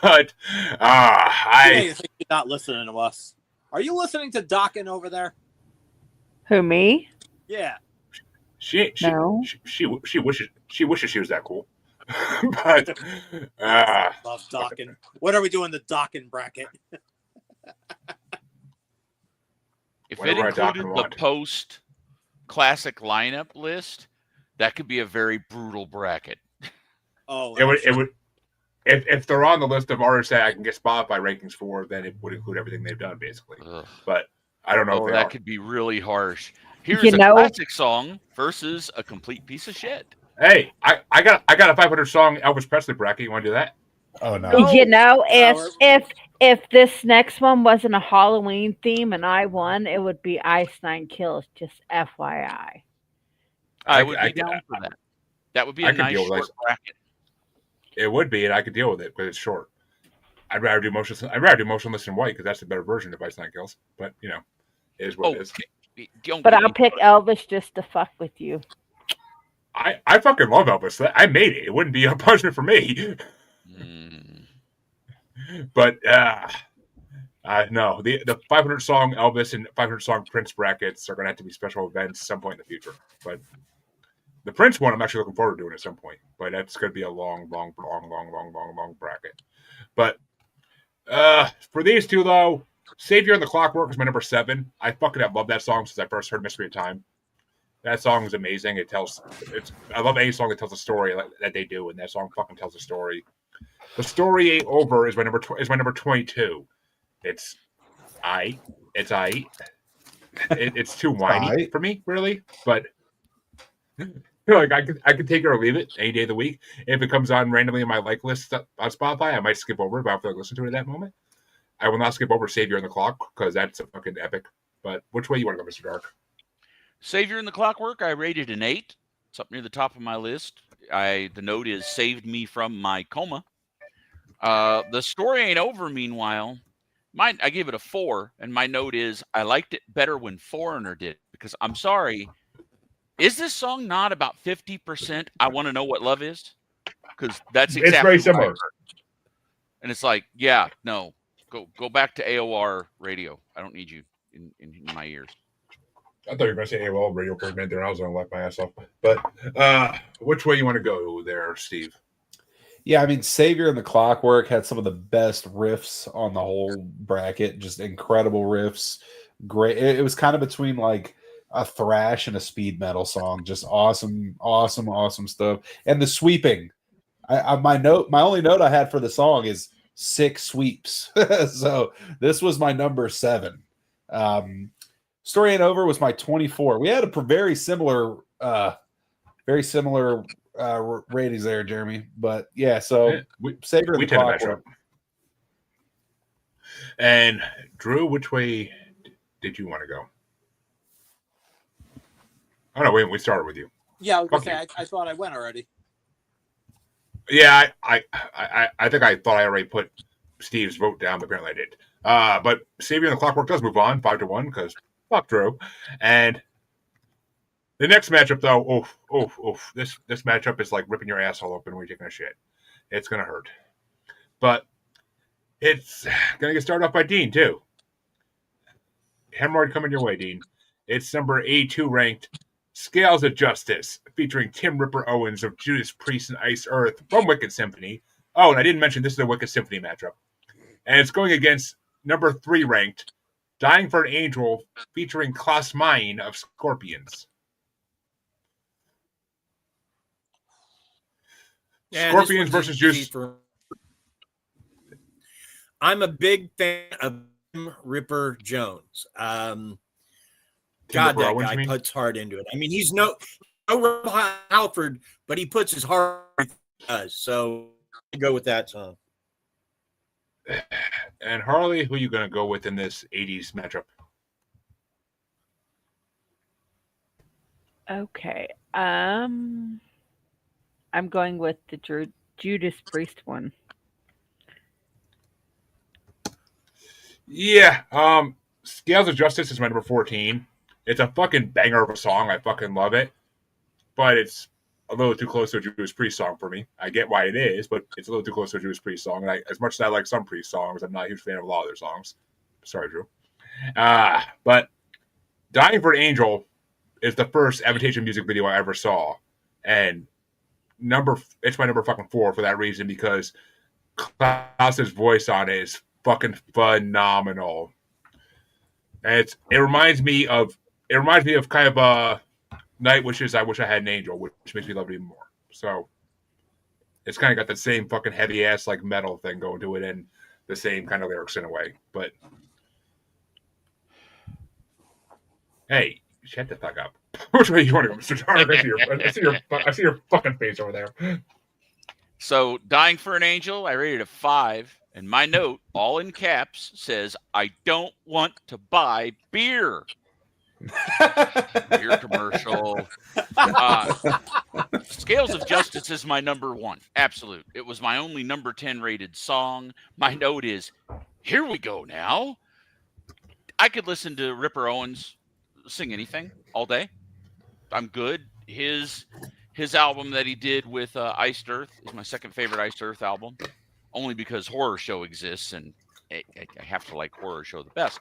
But I think you're not listening to us. Are you listening to Dockin over there? Who, me? Yeah. She wishes she was that cool. But Love Dockin. What are we doing the Dockin bracket? If If it Whatever I dock included and the want. post classic lineup list, that could be a very brutal bracket. Oh, It would. sure. It would. If they're on the list of artists that I can get Spotify rankings for, then it would include everything they've done, basically. Ugh. But I don't know if Oh, they that are. could be really harsh. Here's You a know- classic song versus a complete piece of shit. Hey, I got a 500 song Elvis Presley bracket. You want to do that? Oh no. No. You know, Power. if this next one wasn't a Halloween theme and I won, it would be Ice Nine Kills. Just FYI. I would I be down for that. That would be I a could nice deal with short bracket. It would be, and I could deal with it, but it's short. I'd rather do Motionless in White because that's the better version of Ice Nine Kills. But it is what it is. Don't But get I'll me pick Elvis just to fuck with you. I fucking love Elvis. I made it. It wouldn't be a punishment for me. Mm. But no, the 500 song Elvis and 500 song Prince brackets are going to have to be special events at some point in the future. But the Prince one, I'm actually looking forward to doing at some point. But that's going to be a long bracket. But for these two though, Savior and the Clockwork is my number 7. I fucking have loved that song since I first heard Mystery of Time. That song is amazing. I love any song that tells a story that they do, and that song fucking tells a story. The Story Ain't Over is my number 22. It's it's too whiny for me, really. But like I could take it or leave it any day of the week. If it comes on randomly in my like list on Spotify, I might skip over it, but I have to listen to it at that moment. I will not skip over Savior and the Clock because that's a fucking epic. But which way you want to go, Mr. Dark? Savior and the Clockwork, I rated an 8. It's up near the top of my list. The note is saved me from my coma. The Story Ain't Over, meanwhile, I gave it a 4, and my note is I liked it better when Foreigner did it, because I'm sorry, is this song not about 50% I want to know what love is? Because that's exactly It's very what I similar. heard. And it's like, yeah, no, go back to AOR radio. I don't need you in my ears. I thought you were going to say AOL radio for a minute there, and I was going to laugh my ass off. But which way you want to go there, Steve? Yeah, I mean, Savior and the Clockwork had some of the best riffs on the whole bracket. Just incredible riffs. Great. It was kind of between like a thrash and a speed metal song. Just awesome stuff. And the sweeping. My only note I had for the song is 6 sweeps. So this was my number 7. Story Ain't Over was my 24. We had a very similar ratings there, Jeremy. But yeah, so Savior and the tend to match Clockwork. up. And Drew, which way did you want to go? Oh no, wait, we started with you. Yeah, I was gonna say I thought I went already. Yeah, I think I thought I already put Steve's vote down, but apparently I did. But Savior and the Clockwork does move on 5-1 because fuck Drew. And the next matchup, though, this matchup is like ripping your asshole open when you're taking a shit. It's gonna hurt, but it's gonna get started off by Dean too. Hemorrhoid coming your way, Dean. It's number 82 ranked. Scales of Justice, featuring Tim Ripper Owens of Judas Priest and Ice Earth from Wicked Symphony. Oh, and I didn't mention this is a Wicked Symphony matchup. And it's going against number 3 ranked, Dying for an Angel, featuring Klaus Meine of Scorpions. Yeah, Scorpions versus Judas. I'm a big fan of Tim Ripper Jones. God, that guy puts heart into it. I mean, he's no Rob Halford, but he puts his heart into it. He does. So I go with that song. And Harley, who are you going to go with in this 80s matchup? Okay. I'm going with the Judas Priest one. Yeah. Scales of Justice is my number 14. It's a fucking banger of a song. I fucking love it. But it's a little too close to a Judas Priest song for me. I get why it is, but it's a little too close to a Judas Priest song. And as much as I like some Priest songs, I'm not a huge fan of a lot of their songs. Sorry, Drew. But Dying for an Angel is the first Avantasia music video I ever saw. And it's my number fucking 4 for that reason, because Klaus's voice on it is fucking phenomenal. And it reminds me of kind of Night Wishes. I wish I had an angel, which makes me love it even more. So it's kind of got the same fucking heavy ass like metal thing going to it, and the same kind of lyrics in a way. But hey, shut the fuck up. Which way you want to go, Mr. Dark? I see your fucking face over there. So, Dying for an Angel, I rated a 5, and my note, all in caps, says, I don't want to buy beer. Beer commercial. Scales of Justice is my number 1. Absolute. It was my only number 10 rated song. My note is, here we go now. I could listen to Ripper Owens sing anything all day. I'm good. His album that he did with Iced Earth is my second favorite Iced Earth album, only because Horror Show exists, and I have to like Horror Show the best.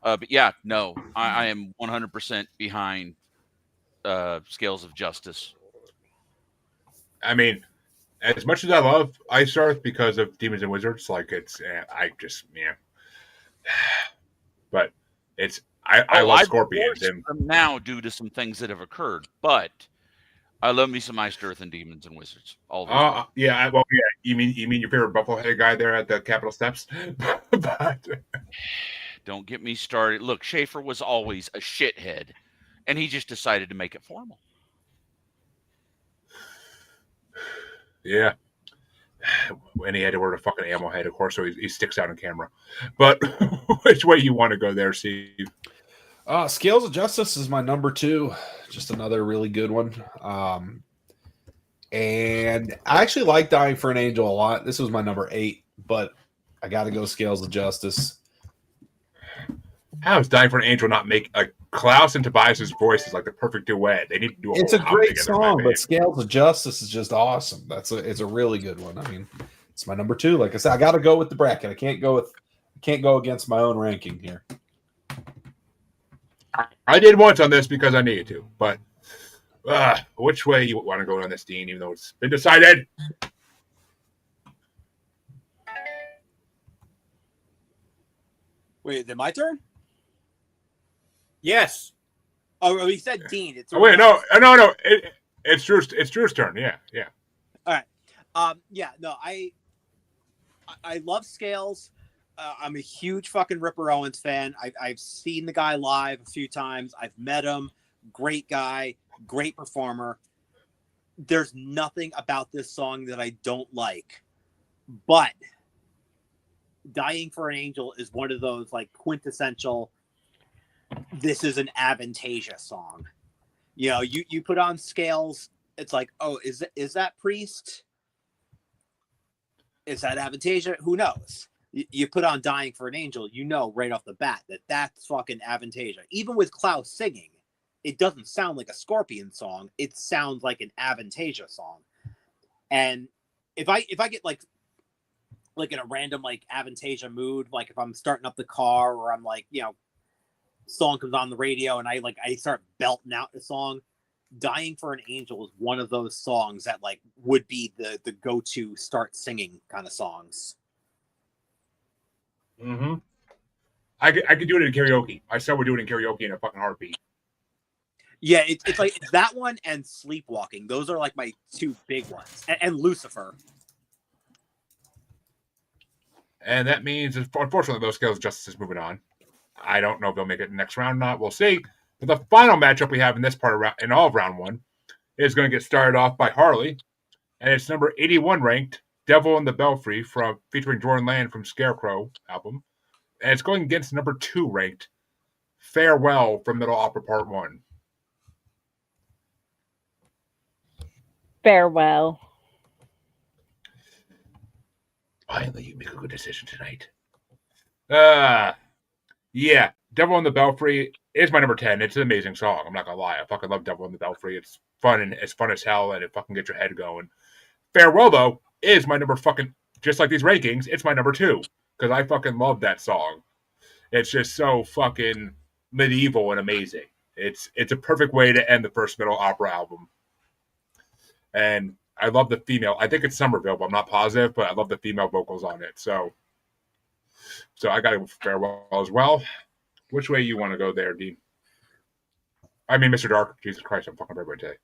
But yeah, no, I am 100% behind Scales of Justice. I mean, as much as I love Iced Earth because of Demons and Wizards, like but it's I love Scorpions. Them now due to some things that have occurred, but I love me some Iced Earth and Demons and Wizards. Yeah. You mean your favorite buffalo-headed guy there at the Capitol Steps? But don't get me started. Look, Schaefer was always a shithead, and he just decided to make it formal. Yeah. And he had to wear a fucking ammo head, of course, so he sticks out on camera. But which way you want to go there, Steve? Scales of Justice is my number 2. Just another really good one. And I actually like Dying for an Angel a lot. This was my number 8, but I got to go Scales of Justice. How is Dying for an Angel not make Klaus and Tobias's voice is like the perfect duet? They need to do It's a great song, but Scales of Justice is just awesome. It's a really good one. I mean, it's my number 2. Like I said, I got to go with the bracket. I can't go against my own ranking here. I did once on this because I needed to, but which way you want to go on this, Dean? Even though it's been decided. Wait, is it my turn? Yes. Oh, he said Dean. It's no. It's Drew's turn. Yeah. All right. No, I love Scales. I'm a huge fucking Ripper Owens fan. I've seen the guy live a few times. I've met him. Great guy, great performer. There's nothing about this song that I don't like. But Dying for an Angel is one of those like quintessential, this is an Avantasia song. You know, you put on Scales, it's like, oh, is that Priest? Is that Avantasia? Who knows? You put on Dying for an Angel, you know right off the bat that that's fucking Avantasia. Even with Klaus singing, it doesn't sound like a Scorpion song. It sounds like an Avantasia song. And if I get like in a random like Avantasia mood, like if I'm starting up the car or I'm like, you know, song comes on the radio and I start belting out the song, Dying for an Angel is one of those songs that like would be the go-to start singing kind of songs. Mm-hmm. I could do it in karaoke. I said we're doing it in karaoke in a fucking heartbeat. Yeah, it's like that one and Sleepwalking. Those are like my 2 big ones. And Lucifer. And that means, unfortunately, those Scales of Justice is moving on. I don't know if they'll make it next round or not. We'll see. But the final matchup we have in this part of in all of round 1 is going to get started off by Harley. And it's number 81 ranked, Devil in the Belfry, featuring Jordan Land from Scarecrow album. And it's going against number 2 ranked, Farewell from Middle Opera Part 1. Farewell. Finally, you make a good decision tonight. Yeah, Devil in the Belfry is my number 10. It's an amazing song. I'm not gonna lie. I fucking love Devil in the Belfry. It's fun and it's fun as hell, and it fucking gets your head going. Farewell though is my number fucking, just like these rankings, it's my number 2 because I fucking love that song. It's just so fucking medieval and amazing. It's a perfect way to end the first Middle Opera album. And I love the female. I think it's Somerville, but I'm not positive. But I love the female vocals on it. So I got to go Farewell as well. which way you want to go there, Dean? I mean, Mr. Dark. Jesus Christ, I'm fucking everybody today.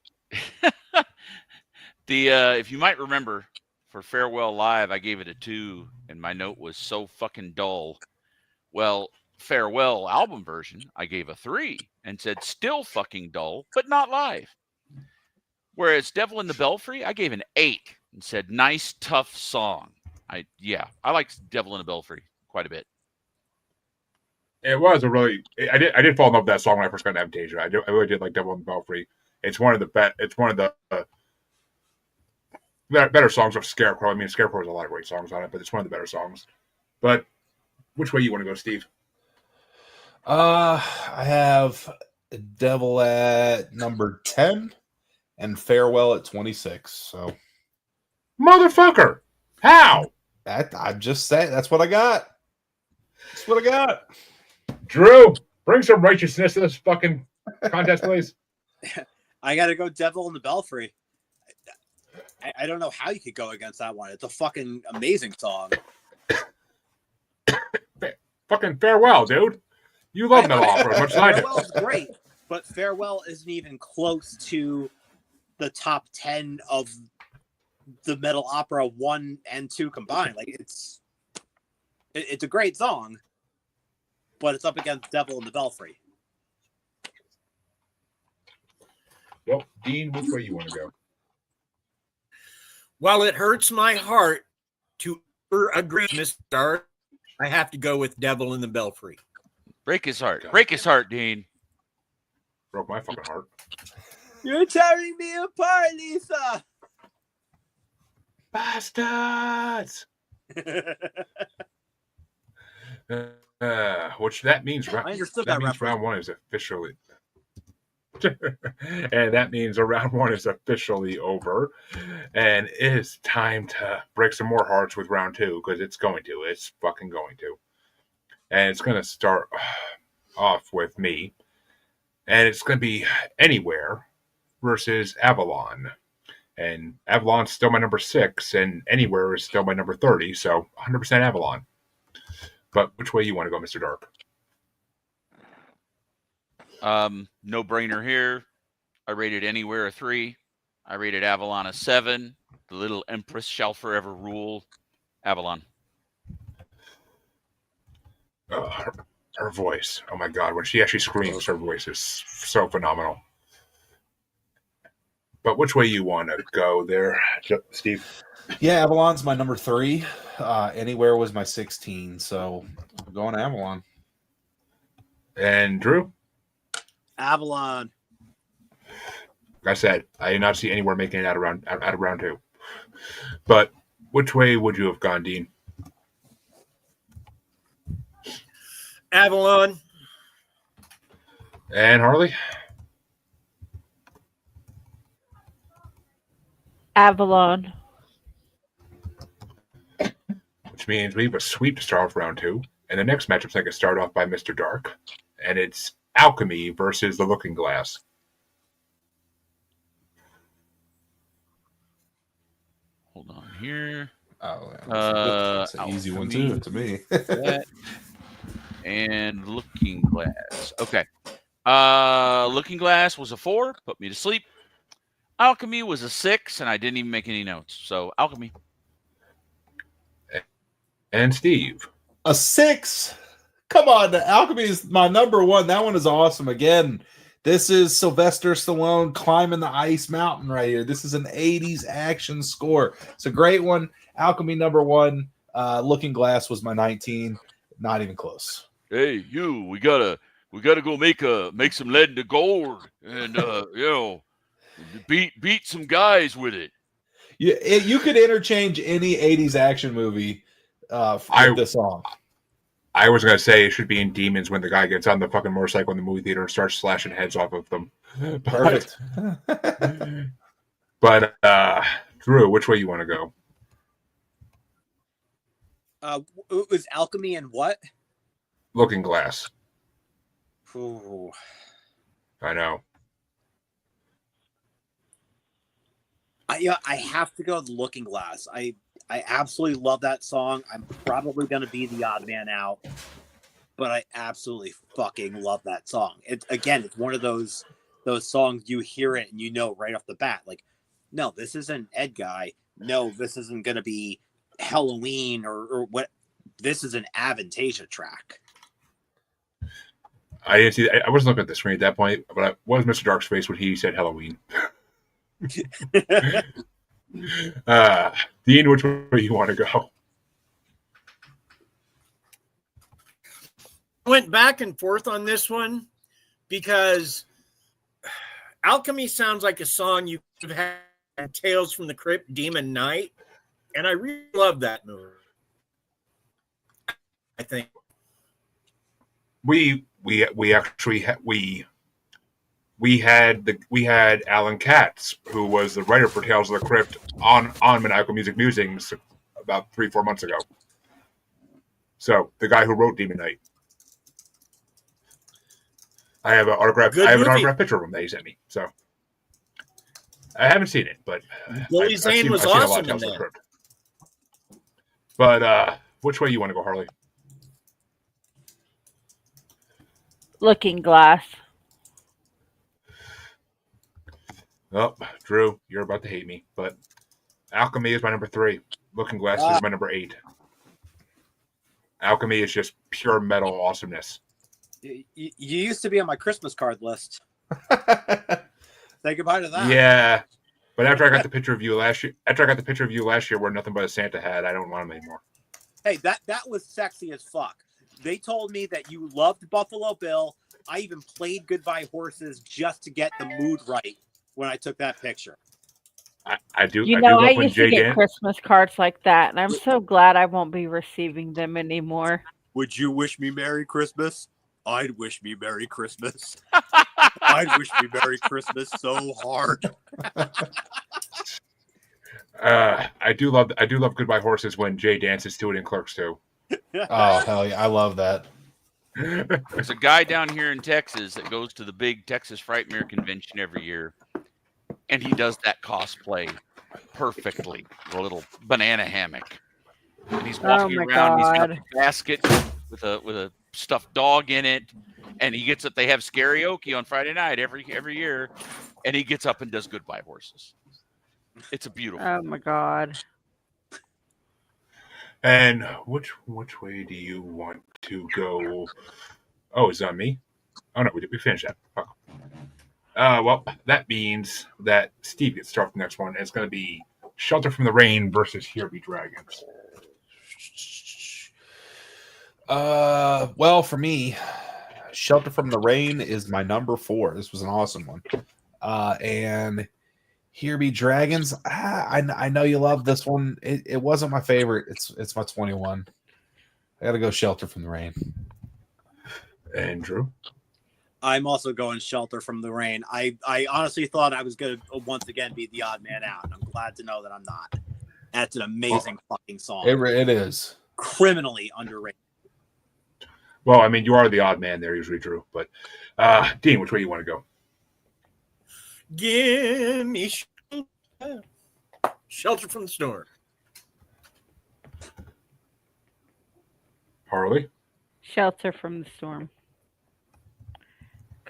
If you might remember, for Farewell Live, I gave it a 2, and my note was so fucking dull. Well, Farewell album version, I gave a 3 and said still fucking dull, but not live. Whereas Devil in the Belfry, I gave an 8 and said nice, tough song. I like Devil in the Belfry quite a bit. It was a really. I did fall in love with that song when I first got into Avantasia. I really did like Devil in the Belfry. It's one of the better songs of Scarecrow. I mean, Scarecrow has a lot of great songs on it, but it's one of the better songs. But which way you want to go, Steve? I have Devil at number 10 and Farewell at 26. So, motherfucker, how? I'm just saying. That's what I got. That's what I got. Drew, bring some righteousness to this fucking contest, please. I got to go Devil in the Belfry. I don't know how you could go against that one. It's a fucking amazing song. Fucking Farewell, dude. You love metal opera as much as I do. Farewell's great, but Farewell isn't even close to the top 10 of the metal opera 1 and 2 combined. Like it's a great song, but it's up against Devil in the Belfry. Well, Dean, which way you want to go? While it hurts my heart to agree with Mr. Dark, I have to go with Devil in the Belfry. Break his heart. Break his heart, Dean. Broke my fucking heart. You're tearing me apart, Lisa. Bastards. Which that means round 1 is officially. And that means round 1 is officially over, and it is time to break some more hearts with round 2 because it's fucking going to, and it's going to start off with me, and it's going to be Anywhere versus Avalon, and Avalon's still my number 6, and Anywhere is still my number 30, so 100% Avalon. But which way you want to go, Mr. Dark? No brainer here. I rated Anywhere a 3. I rated Avalon a 7. The Little Empress shall forever rule. Avalon. Her voice. Oh my God. When she actually screams, her voice is so phenomenal. But which way you want to go there, Steve? Yeah, Avalon's my number 3. Anywhere was my 16. So I'm going Avalon. And Drew? Avalon. Like I said, I did not see Anywhere making it out of round 2. But which way would you have gone, Dean? Avalon. And Harley? Avalon. Which means we have a sweep to start off round 2. And the next matchup's going to start off by Mr. Dark. And it's Alchemy versus The Looking Glass. Hold on here. Oh, that's an easy one too to me. And Looking Glass. Okay. Looking Glass was a 4. Put me to sleep. Alchemy was a 6, and I didn't even make any notes. So Alchemy. And Steve. A 6. Come on, Alchemy is my number 1. That one is awesome. Again, this is Sylvester Stallone climbing the ice mountain right here. This is an 80s action score. It's a great one. Alchemy number 1. Looking Glass was my 19. Not even close. Hey, you! We gotta go make some lead into gold, and beat some guys with it. You could interchange any 80s action movie with this song. I was going to say it should be in Demons when the guy gets on the fucking motorcycle in the movie theater and starts slashing heads off of them. Perfect. But Drew, which way you want to go? It was Alchemy and what? Looking Glass. Ooh. I know. I have to go with Looking Glass. I absolutely love that song. I'm probably going to be the odd man out. but I absolutely fucking love that song. It's one of those songs you hear it and you know right off the bat, like, no, this isn't Ed Guy. No, this isn't going to be Halloween or what. This is an Avantasia track. I didn't see. I wasn't looking at the screen at that point, but what was Mr. Dark's face when he said Halloween? Dean, which way you want to go? Went back and forth on this one because Alchemy sounds like a song you could have had Tales from the Crypt, Demon Knight, and I really love that movie. I think we actually had Alan Katz, who was the writer for Tales of the Crypt on Maniacal Musings about 3-4 months ago. So the guy who wrote Demon Knight. I have an autograph picture of him that he sent me. So I haven't seen it, but Billy Zane was awesome in that. But which way you want to go, Harley? Looking Glass. Oh, Drew, you're about to hate me, but Alchemy is my number 3. Looking Glass is my number 8. Alchemy is just pure metal awesomeness. You used to be on my Christmas card list. Say goodbye to that. Yeah, but after I got the picture of you last year, where nothing but a Santa hat, I don't want him anymore. Hey, that was sexy as fuck. They told me that you loved Buffalo Bill. I even played Goodbye Horses just to get the mood right when I took that picture. I do. I used to get Christmas cards like that, and I'm so glad I won't be receiving them anymore. Would you wish me Merry Christmas? I'd wish me Merry Christmas. I'd wish me Merry Christmas so hard. I do love Goodbye Horses when Jay dances to it in Clerks 2. Oh, hell yeah. I love that. There's a guy down here in Texas that goes to the big Texas Frightmare convention every year, and he does that cosplay perfectly. The little banana hammock. And he's walking around. He's got a basket with a stuffed dog in it, and he gets up. They have karaoke on Friday night every year, and he gets up and does Goodbye Horses. It's a beautiful. Oh my God. And which way do you want to go? Oh, is it on me? Oh no, we finished that. Oh. Well, that means that Steve gets to start the next one. It's going to be Shelter from the Rain versus Here Be Dragons. Well, for me, Shelter from the Rain is my number 4. This was an awesome one. And Here Be Dragons. I know you love this one. It wasn't my favorite. It's my 21. I got to go Shelter from the Rain. Andrew? I'm also going Shelter from the Rain. I honestly thought I was going to once again be the odd man out, and I'm glad to know that I'm not. That's an amazing fucking song. It is. Criminally underrated. Well, I mean, you are the odd man there usually, Drew. But Dean, which way you want to go? Give me Shelter from the Storm. Harley? Shelter from the Storm.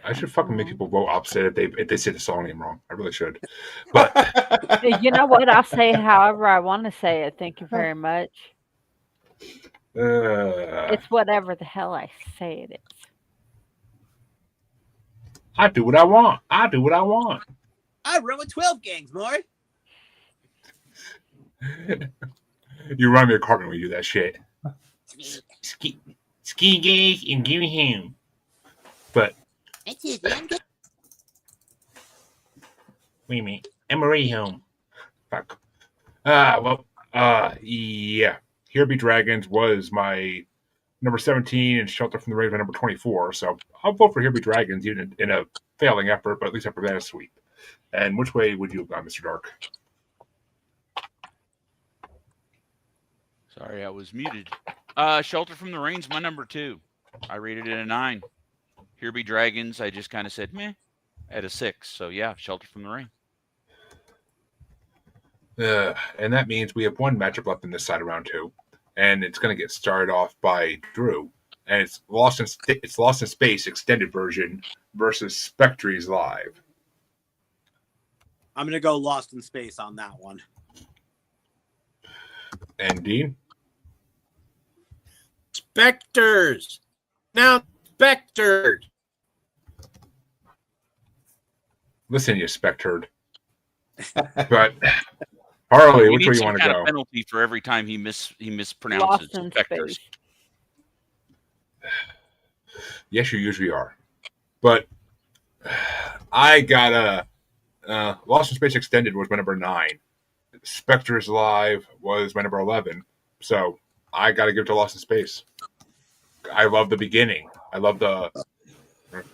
I should fucking make people vote opposite if they say the song name wrong. I really should. But You know what? I'll say it however I want to say it. Thank you very much. It's whatever the hell I say it is. I do what I want. I do what I want. I run with 12 gangs, Maury. You run me a carpet when you do that shit. Ski gangs and give him. But wait a minute. I'm already home. Fuck. Yeah. Here Be Dragons was my number 17 and Shelter from the Rain my number 24. So I'll vote for Here Be Dragons even in a failing effort, but at least I prevent a sweep. And which way would you have gone, Mr. Dark? Sorry, I was muted. Shelter from the Rain's my number 2. I rated it a 9. Here Be Dragons, I just kind of said, meh, at a 6. So yeah, Shelter from the Rain. And that means we have one matchup left in this side of round 2. And it's going to get started off by Drew. and it's Lost in Space extended version versus Spectres live. I'm gonna go Lost in Space on that one. And Dean, Spectres. Now, Spectres. listen, you Spectre. But Harley, which way you want to go? Penalty for every time he mispronounces Lost in Spectres. Space. Yes, you usually are. But I got Lost in Space Extended was my number 9. Spectres Live was my number 11. So I got to give it to Lost in Space. I love the beginning. I love the like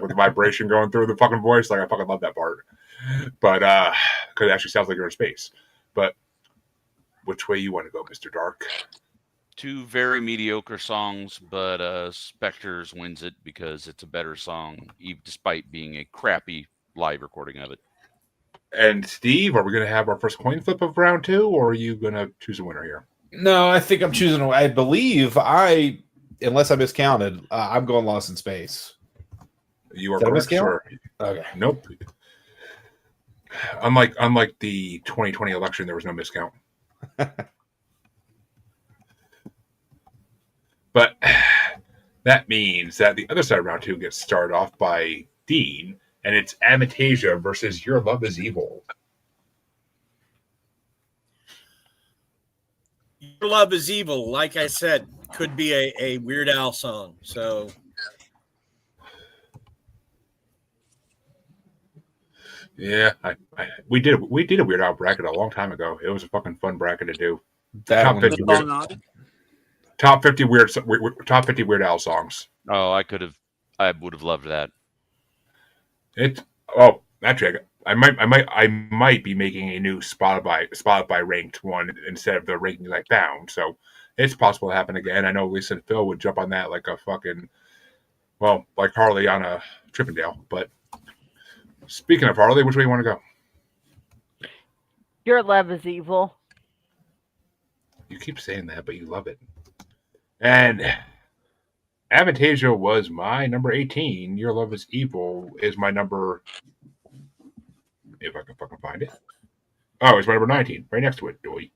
with the vibration going through the fucking voice. Like I fucking love that part. But because it actually sounds like you're in space. But which way you want to go, Mr. Dark? 2 very mediocre songs, but Spectres wins it because it's a better song, despite being a crappy live recording of it. And Steve, are we going to have our first coin flip of round 2, or are you going to choose a winner here? No, I think I'm choosing. I believe unless I miscounted, I'm going Lost in Space. You are Did I correct, miscount? sir. Okay. Nope. Unlike the 2020 election, there was no miscount. But that means that the other side of round 2 gets started off by Dean, and it's Avantasia versus Your Love Is Evil. Your Love Is Evil, like I said, could be a Weird Al song. So yeah, we did a Weird Al bracket a long time ago. It was a fucking fun bracket to do. That Top one 50 was- Top 50 Weird Al songs. Oh, I would have loved that. Actually, I might be making a new Spotify ranked one instead of the rankings I found. So it's possible to happen again. I know Lisa and Phil would jump on that like a fucking, well, like Harley on a Chippendale. But speaking of Harley, which way you want to go? Your Love Is Evil. You keep saying that, but you love it. And Avantasia was my number 18. Your Love Is Evil is my number, if I can fucking find it. Oh, it's my number 19, right next to it, doy.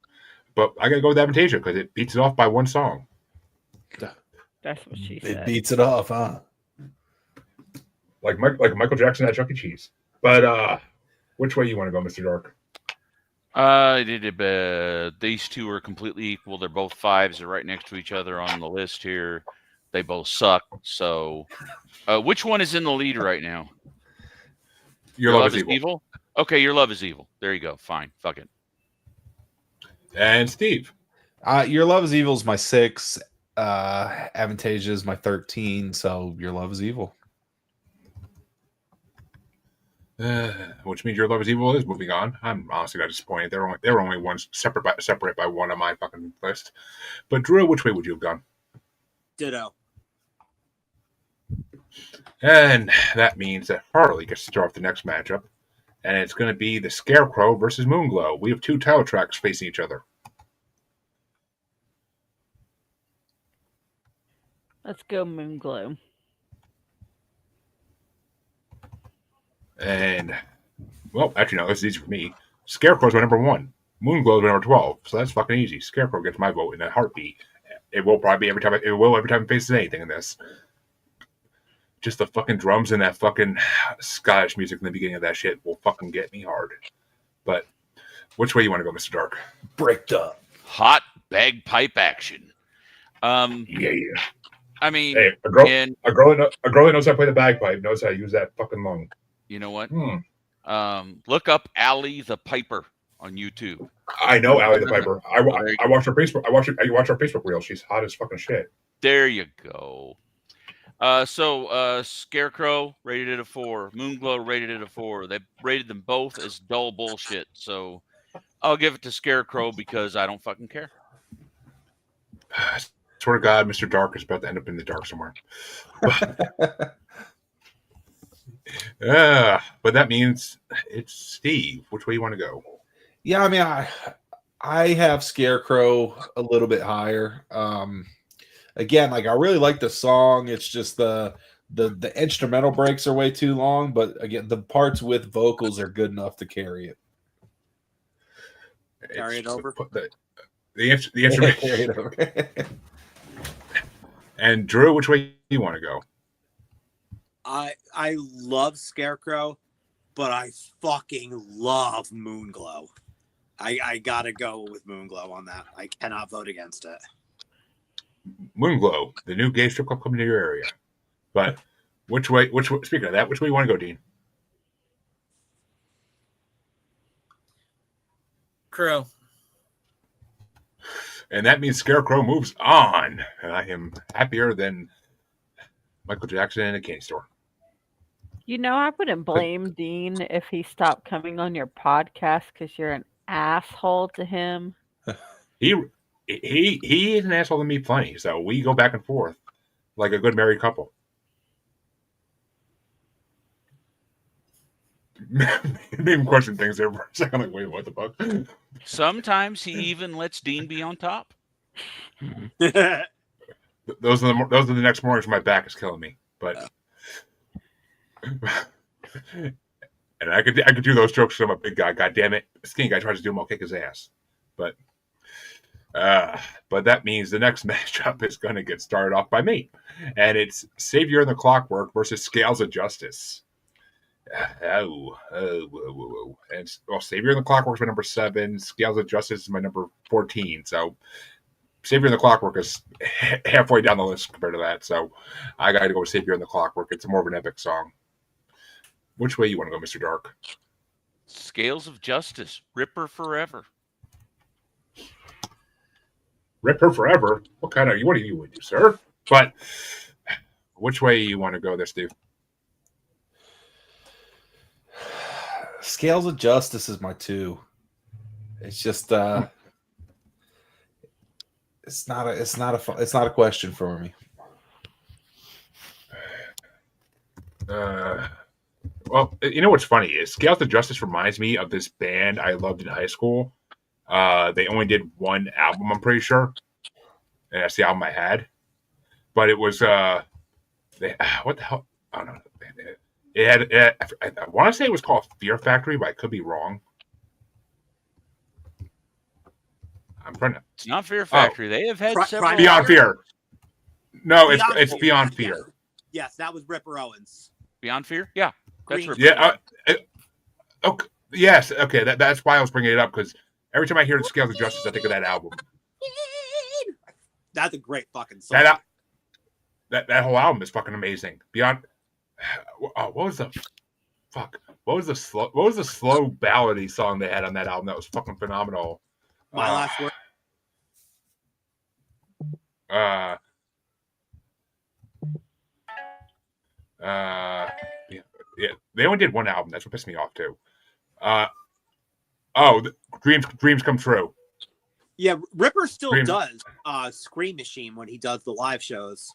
But I gotta go with Avantasia because it beats it off by one song. That's what she It said. beats it off, huh? Like Michael Jackson at Chuck E. Cheese. But which way you want to go, Mr. Dark? These 2 are completely equal. They're both 5s. They're right next to each other on the list here. They both suck. So, which one is in the lead right now? Your Love Is Evil. Okay, Your Love Is Evil. There you go. Fine. Fuck it. And Steve. Your Love Is Evil is my 6. Avantasia is my 13. So Your Love Is Evil. Which means Your Love Is Evil is moving on. I'm honestly not disappointed. There were only ones separate by one on my fucking list. But Drew, which way would you have gone? Ditto. And that means that Harley gets to start off the next matchup, and it's going to be the Scarecrow versus Moonglow. We have 2 title tracks facing each other. Let's go Moonglow. And, well, actually, no, this is easy for me. Scarecrow's my number 1. Moonglow's my number 12. So that's fucking easy. Scarecrow gets my vote in a heartbeat. It will probably every time it faces anything in this. Just the fucking drums and that fucking Scottish music in the beginning of that shit will fucking get me hard. But which way you want to go, Mr. Dark? Bricked up. Hot bagpipe action. Yeah. I mean, Hey, a girl that knows how to play the bagpipe knows how to use that fucking lung. You know what? Look up Allie the Piper on YouTube. I know Allie the Piper. I watched her Facebook. I watched her Facebook reel. She's hot as fucking shit. There you go. Scarecrow rated it a 4. Moonglow rated it a 4. They rated them both as dull bullshit. So I'll give it to Scarecrow because I don't fucking care. Swear to God, Mr. Dark is about to end up in the dark somewhere. But that means it's Steve. Which way you want to go? Yeah, I mean, I have Scarecrow a little bit higher. Again, like I really like the song. It's just the instrumental breaks are way too long, but again, the parts with vocals are good enough to carry it. Carry it over. The instrument. Carry it over. And Drew, which way do you want to go? I love Scarecrow, but I fucking love Moonglow. I gotta go with Moonglow on that. I cannot vote against it. Moonglow, the new gay strip club coming to your area. But which way? Speaking of that, which way you want to go, Dean? Crow. And that means Scarecrow moves on. And I am happier than Michael Jackson in a candy store. You know, I wouldn't blame Dean if he stopped coming on your podcast because you're an asshole to him. He is an asshole to me plenty, so we go back and forth like a good married couple. Made him question things there for a second. Like, wait, what the fuck? Sometimes he even lets Dean be on top. Those are the next mornings when my back is killing me. But and I could do those jokes because I'm a big guy. God damn it, skinny guy tries to do them. I'll kick his ass. But that means the next matchup is going to get started off by me, and it's Savior and the Clockwork versus Scales of Justice. And Savior and the Clockwork is my number 7. Scales of Justice is my number 14. So Savior and the Clockwork is halfway down the list compared to that. So I got to go with Savior and the Clockwork. It's more of an epic song. Which way you want to go, Mr. Dark? Scales of Justice, Ripper Forever. Rip her forever. What do you would do, sir? But which way you want to go there, Steve? Scales of Justice is my 2. It's just it's not a question for me. Well, you know what's funny is Scales of Justice reminds me of this band I loved in high school. They only did one album, I'm pretty sure, and that's the album I had. But it was what the hell? I don't know. I want to say it was called Fear Factory, but I could be wrong. I'm trying to. It's not Fear Factory. They have had several. Beyond Fear. No, it's Beyond Fear. Yes, that was Ripper Owens. Beyond Fear? Yeah. That's Ripper. Yeah. Okay. Yes. Okay. That's why I was bringing it up, because every time I hear the Scales of Justice, I think of that album. That's a great fucking song. That whole album is fucking amazing. Beyond. What was the slow ballady song they had on that album that was fucking phenomenal? My Last Word. Yeah, they only did one album. That's what pissed me off too. Dreams Come True. Yeah, Ripper still does Scream Machine when he does the live shows.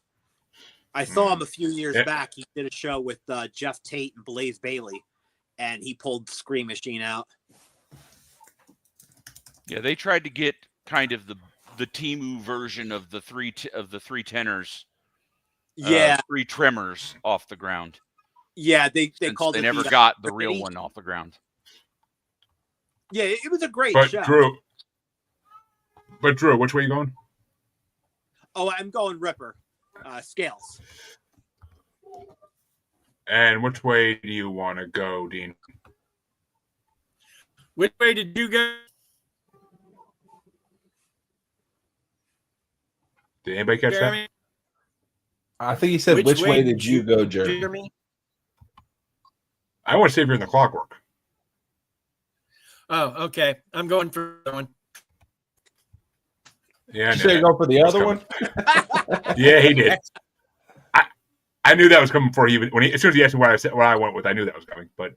I saw him a few years back. He did a show with Jeff Tate and Blaze Bailey, and he pulled Scream Machine out. Yeah, they tried to get kind of the Timu version of the three tenors. Yeah, 3 tremors off the ground. Yeah, they called it. They never got the real one off the ground. Yeah, it was a great show. Drew, which way are you going? Oh, I'm going Ripper. Scales. And which way do you want to go, Dean? Which way did you go? Did anybody catch Jeremy? that? I think he said, which way did you go, Jeremy? I want to Savior in the Clockwork. Oh, okay. I'm going for the one. Yeah, Should I go for the other one? Yeah, he did. I knew that was coming for you. As soon as he asked me what I went with, I knew that was coming. But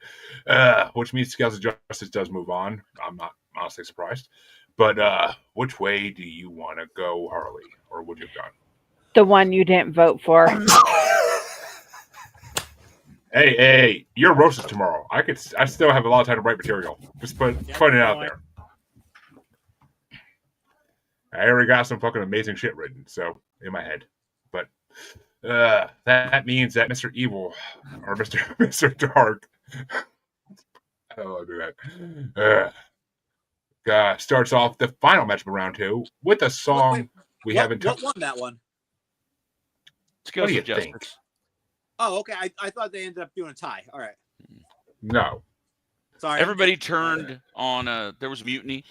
which means Scales of Justice does move on. I'm not honestly surprised. But which way do you want to go, Harley, or would you have gone? The one you didn't vote for. Hey, your roast is tomorrow. I still have a lot of time to write material. Just putting it out there. I already got some fucking amazing shit written, so in my head. But that means that Mr. Evil or Mr. Dark, I don't want to do that. Starts off the final match of round 2 with a song we haven't touched. What won that one? What do you Justice. think? Oh, okay. I thought they ended up doing a tie. All right. No. Sorry. Everybody turned on. There was mutiny,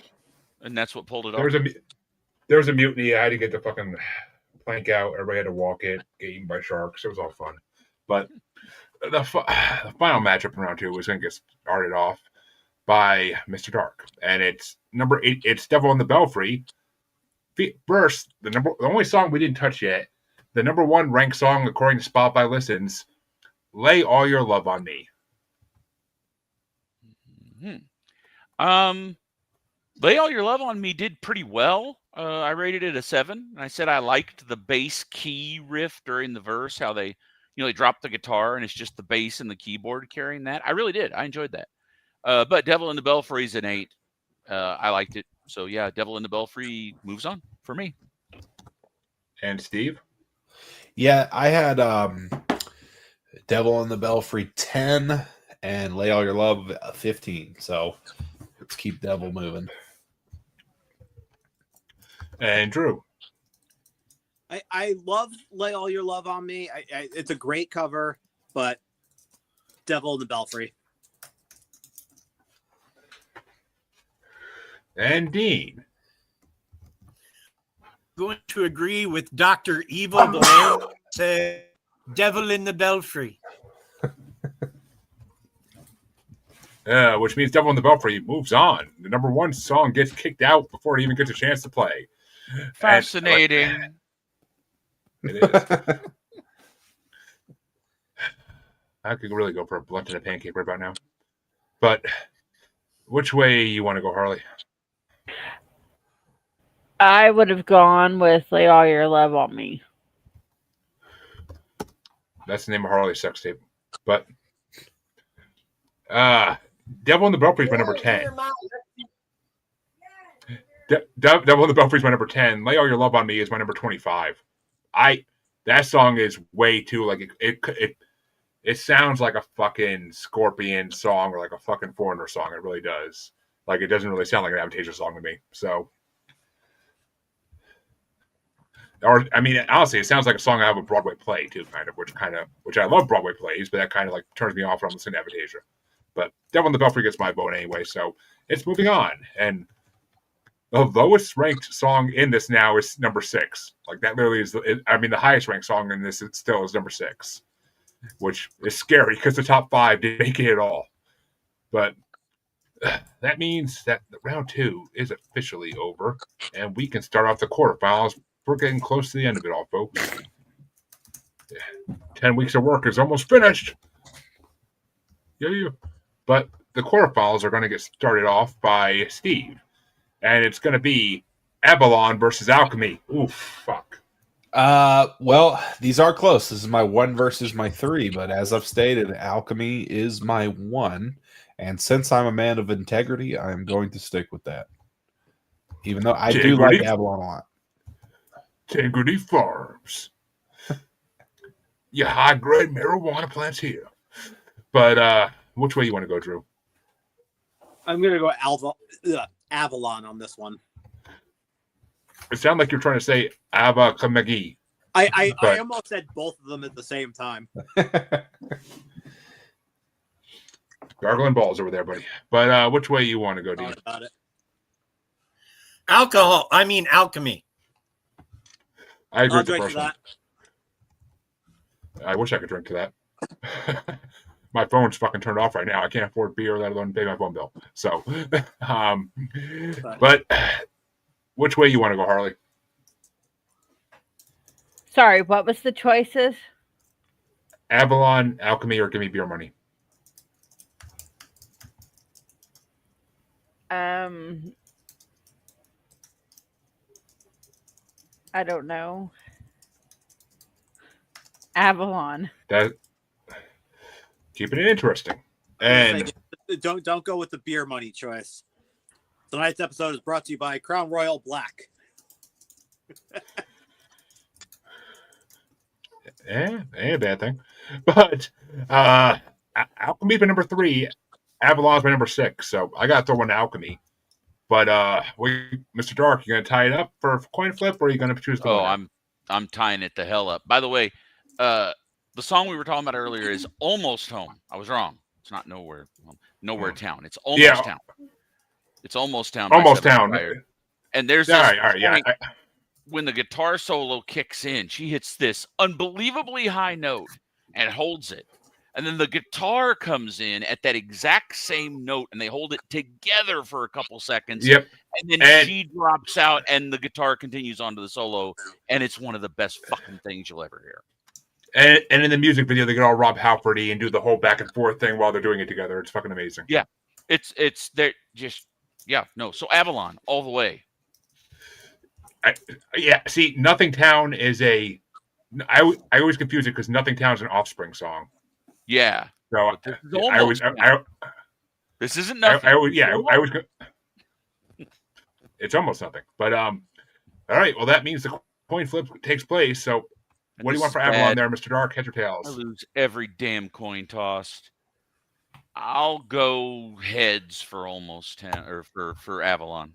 and that's what pulled it off. There was a mutiny. I had to get the fucking plank out. Everybody had to walk it. Get eaten by sharks. It was all fun. But the final matchup in round 2 was going to get started off by Mr. Dark, and it's number 8. It's Devil in the Belfry. First, the only song we didn't touch yet. The number 1 ranked song according to Spotify listens. Lay All Your Love on Me. Lay All Your Love on Me did pretty well. I rated it a 7. I said I liked the bass key riff during the verse, how they drop the guitar and it's just the bass and the keyboard carrying that. I really did. I enjoyed that. But Devil in the Belfry is an 8. I liked it. So yeah, Devil in the Belfry moves on for me. And Steve? Yeah, I had Devil in the Belfry 10 and Lay All Your Love 15. So let's keep Devil moving. And Drew? I love Lay All Your Love on Me. It's a great cover, but Devil in the Belfry. And Dean? Going to agree with Dr. Evil, the man said Devil in the Belfry. Which means Devil in the Belfry moves on. The number 1 song gets kicked out before it even gets a chance to play. Fascinating. It is. I could really go for a blunt and a pancake right about now. But which way you want to go, Harley? I would have gone with Lay All Your Love on Me. That's the name of Harley's sex tape. But Devil in the Belfry is my number 10. Devil in the Belfry is my number 10. Lay All Your Love on Me is my number 25. That song is way too like it sounds like a fucking Scorpion song or like a fucking Foreigner song. It really does. Like it doesn't really sound like an Avantasia song to me. So, or I mean, honestly, it sounds like a song I have a Broadway play too, which I love Broadway plays, but that kind of like turns me off when I'm listening to Avantasia. But Devil in the Belfry gets my vote anyway, so it's moving on. And the lowest ranked song in this now is number 6. Like that literally is. The highest ranked song in this still is number 6, which is scary because the top 5 didn't make it at all. But that means that round 2 is officially over, and we can start off the quarterfinals. We're getting close to the end of it all, folks. 10 weeks of work is almost finished. Yeah. But the quarterfinals are going to get started off by Steve. And it's going to be Avalon versus Alchemy. Oof, fuck. Well, these are close. This is my 1 versus my 3, but as I've stated, Alchemy is my 1. And since I'm a man of integrity, I'm going to stick with that. Even though I do like Avalon a lot. Integrity Farms. Your high-grade marijuana plants here. But which way you want to go, Drew? I'm going to go Avalon on this one. It sounded like you're trying to say Ava Kamagi. I almost said both of them at the same time. Gargling balls over there, buddy. But which way you want to go, Dean? About it. Alchemy. I agree I'll with the drink first to one. that. I wish I could drink to that. My phone's fucking turned off right now. I can't afford beer, let alone pay my phone bill. So, but which way you want to go, Harley? Sorry, what was the choices? Avalon, Alchemy, or Give Me Beer Money? I don't know. Avalon. Keeping it interesting. And don't go with the beer money choice. Tonight's episode is brought to you by Crown Royal Black. Ain't a bad thing. But Alchemy's my number 3. Avalon's my number 6. So I got to throw one to Alchemy. But Mr. Dark, you gonna tie it up for a coin flip, or are you gonna choose the winner? I'm tying it the hell up. By the way, the song we were talking about earlier is Almost Home. I was wrong. It's not Nowhere Town. It's Almost Town. It's Almost Town. Almost Town. And there's all this right, yeah. when the guitar solo kicks in, she hits this unbelievably high note and holds it. And then the guitar comes in at that exact same note, and they hold it together for a couple seconds. Yep. And then she drops out, and the guitar continues on to the solo, and it's one of the best fucking things you'll ever hear. And in the music video, they get all Rob Halfordy and do the whole back and forth thing while they're doing it together. It's fucking amazing. Yeah. They're just, So Avalon, all the way. See, Nothing Town is I always confuse it because Nothing Town is an Offspring song. Yeah. So this isn't nothing. It's almost nothing. But all right. Well, that means the coin flip takes place. So, what do you want for Avalon there, Mr. Dark? Heads or tails? I lose every damn coin tossed. I'll go heads for Almost Town, or for Avalon.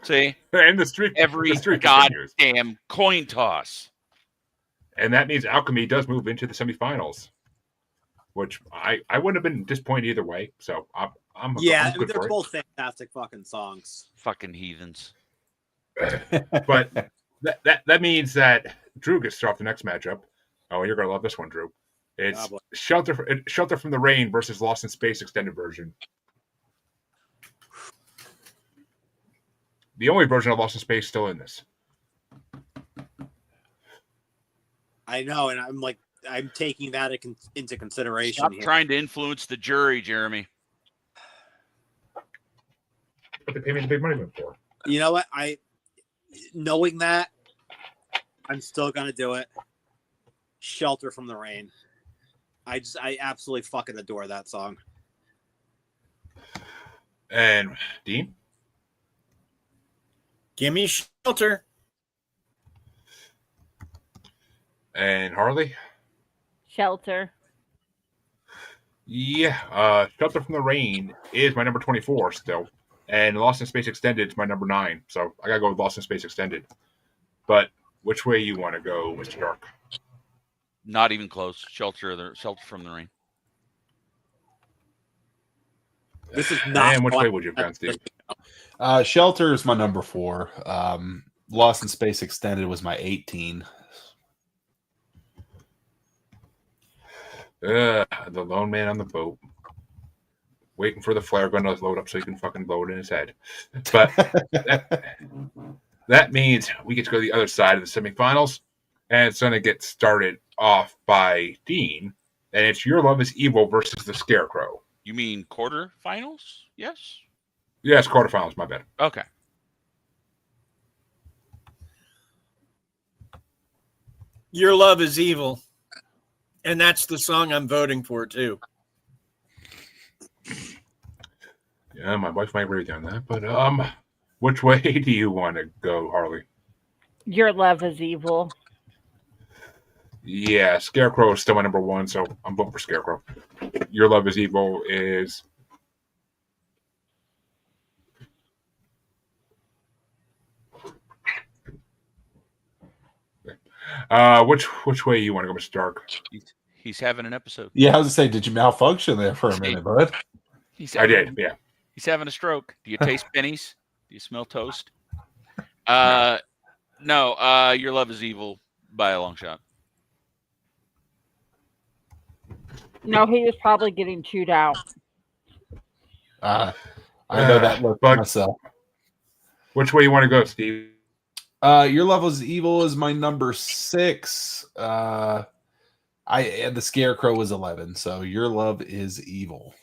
See, and the streak goddamn continues. Coin toss. And that means Alchemy does move into the semifinals, which I wouldn't have been disappointed either way. So I'm good they're for both fantastic fucking songs. Fucking heathens. But that means that Drew gets to start off the next matchup. Oh, you're gonna love this one, Drew. It's Shelter from the Rain versus Lost in Space extended version. The only version of Lost in Space still in this. I know, and I'm taking that into consideration. Stop trying to influence the jury, Jeremy. But they pay me the big money for. You know what? Knowing that, I'm still gonna do it. Shelter from the Rain. I absolutely fucking adore that song. And Dean? Gimme Shelter. And Harley? Shelter. Yeah, Shelter from the Rain is my number 24 still. And Lost in Space Extended is my number 9. So I gotta go with Lost in Space Extended. But which way you want to go, Mr. Dark? Not even close. Shelter from the Rain. This is not. And which way would you have gone, Steve? Shelter is my number 4. Lost in Space Extended was my 18. The lone man on the boat, waiting for the flare gun to load up so he can fucking load in his head. But that means we get to go to the other side of the semifinals, and it's going to get started off by Dean, and it's Your Love Is Evil versus the Scarecrow. You mean quarterfinals? Yes. Yes, quarterfinals. My bad. Okay. Your Love Is Evil. And that's the song I'm voting for, too. Yeah, my wife might agree with you on that. But which way do you want to go, Harley? Your Love Is Evil. Yeah, Scarecrow is still my number 1, so I'm voting for Scarecrow. Your Love Is Evil is... Which way you want to go, Mr. Dark? He's having an episode. Yeah, I was going to say, did you malfunction there for a minute, bud? I did, yeah. He's having a stroke. Do you taste pennies? Do you smell toast? No, Your Love Is Evil by a long shot. No, he was probably getting chewed out. I know that look myself. Which way you want to go, Steve? Your Love Is Evil is my number 6. The Scarecrow was 11, so Your Love Is Evil.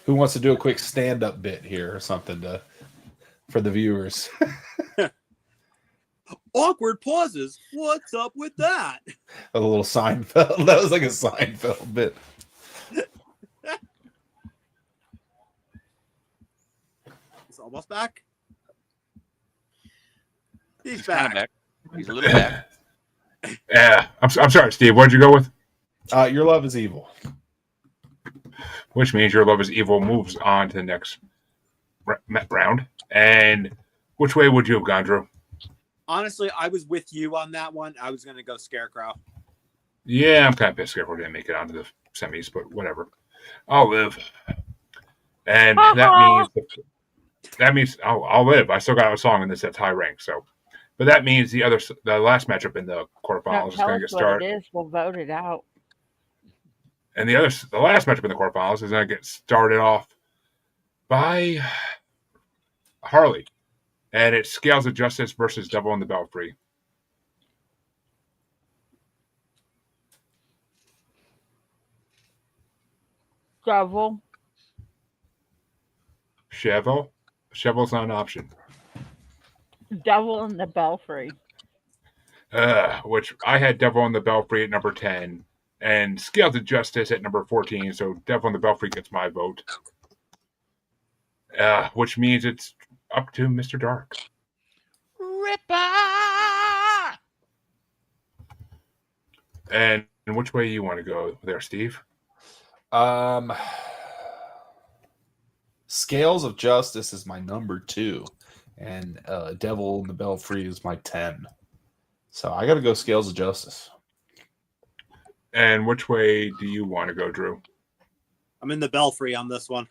Who wants to do a quick stand-up bit here or something for the viewers? Awkward pauses. What's up with that? A little Seinfeld. That was like a Seinfeld bit. He's almost back. He's kind of back. back. He's a little back. Yeah, I'm sorry, Steve. What'd you go with? Your Love is Evil. Which means Your Love is Evil moves on to the next round. And which way would you have gone, Drew? Honestly, I was with you on that one. I was going to go Scarecrow. Yeah, I'm kind of pissed Scarecrow didn't make it onto the semis, but whatever. I'll live. And that means I'll live. I still got a song in this that's high rank, so. But that means the last matchup in the quarterfinals is going to get started. What it is. We'll vote it out. And the last matchup in the quarterfinals is going to get started off by Harley. And it's Scales of Justice versus Devil in the Belfry. Devil. Cheval? Cheval's not an option. Devil in the Belfry. Which I had Devil in the Belfry at number 10 and Scales of Justice at number 14. So Devil in the Belfry gets my vote. Which means it's up to Mr. Dark. Ripper! And which way you want to go there, Steve? Scales of Justice is my number 2, and Devil in the Belfry is my 10. So I got to go Scales of Justice. And which way do you want to go, Drew? I'm in the Belfry on this one.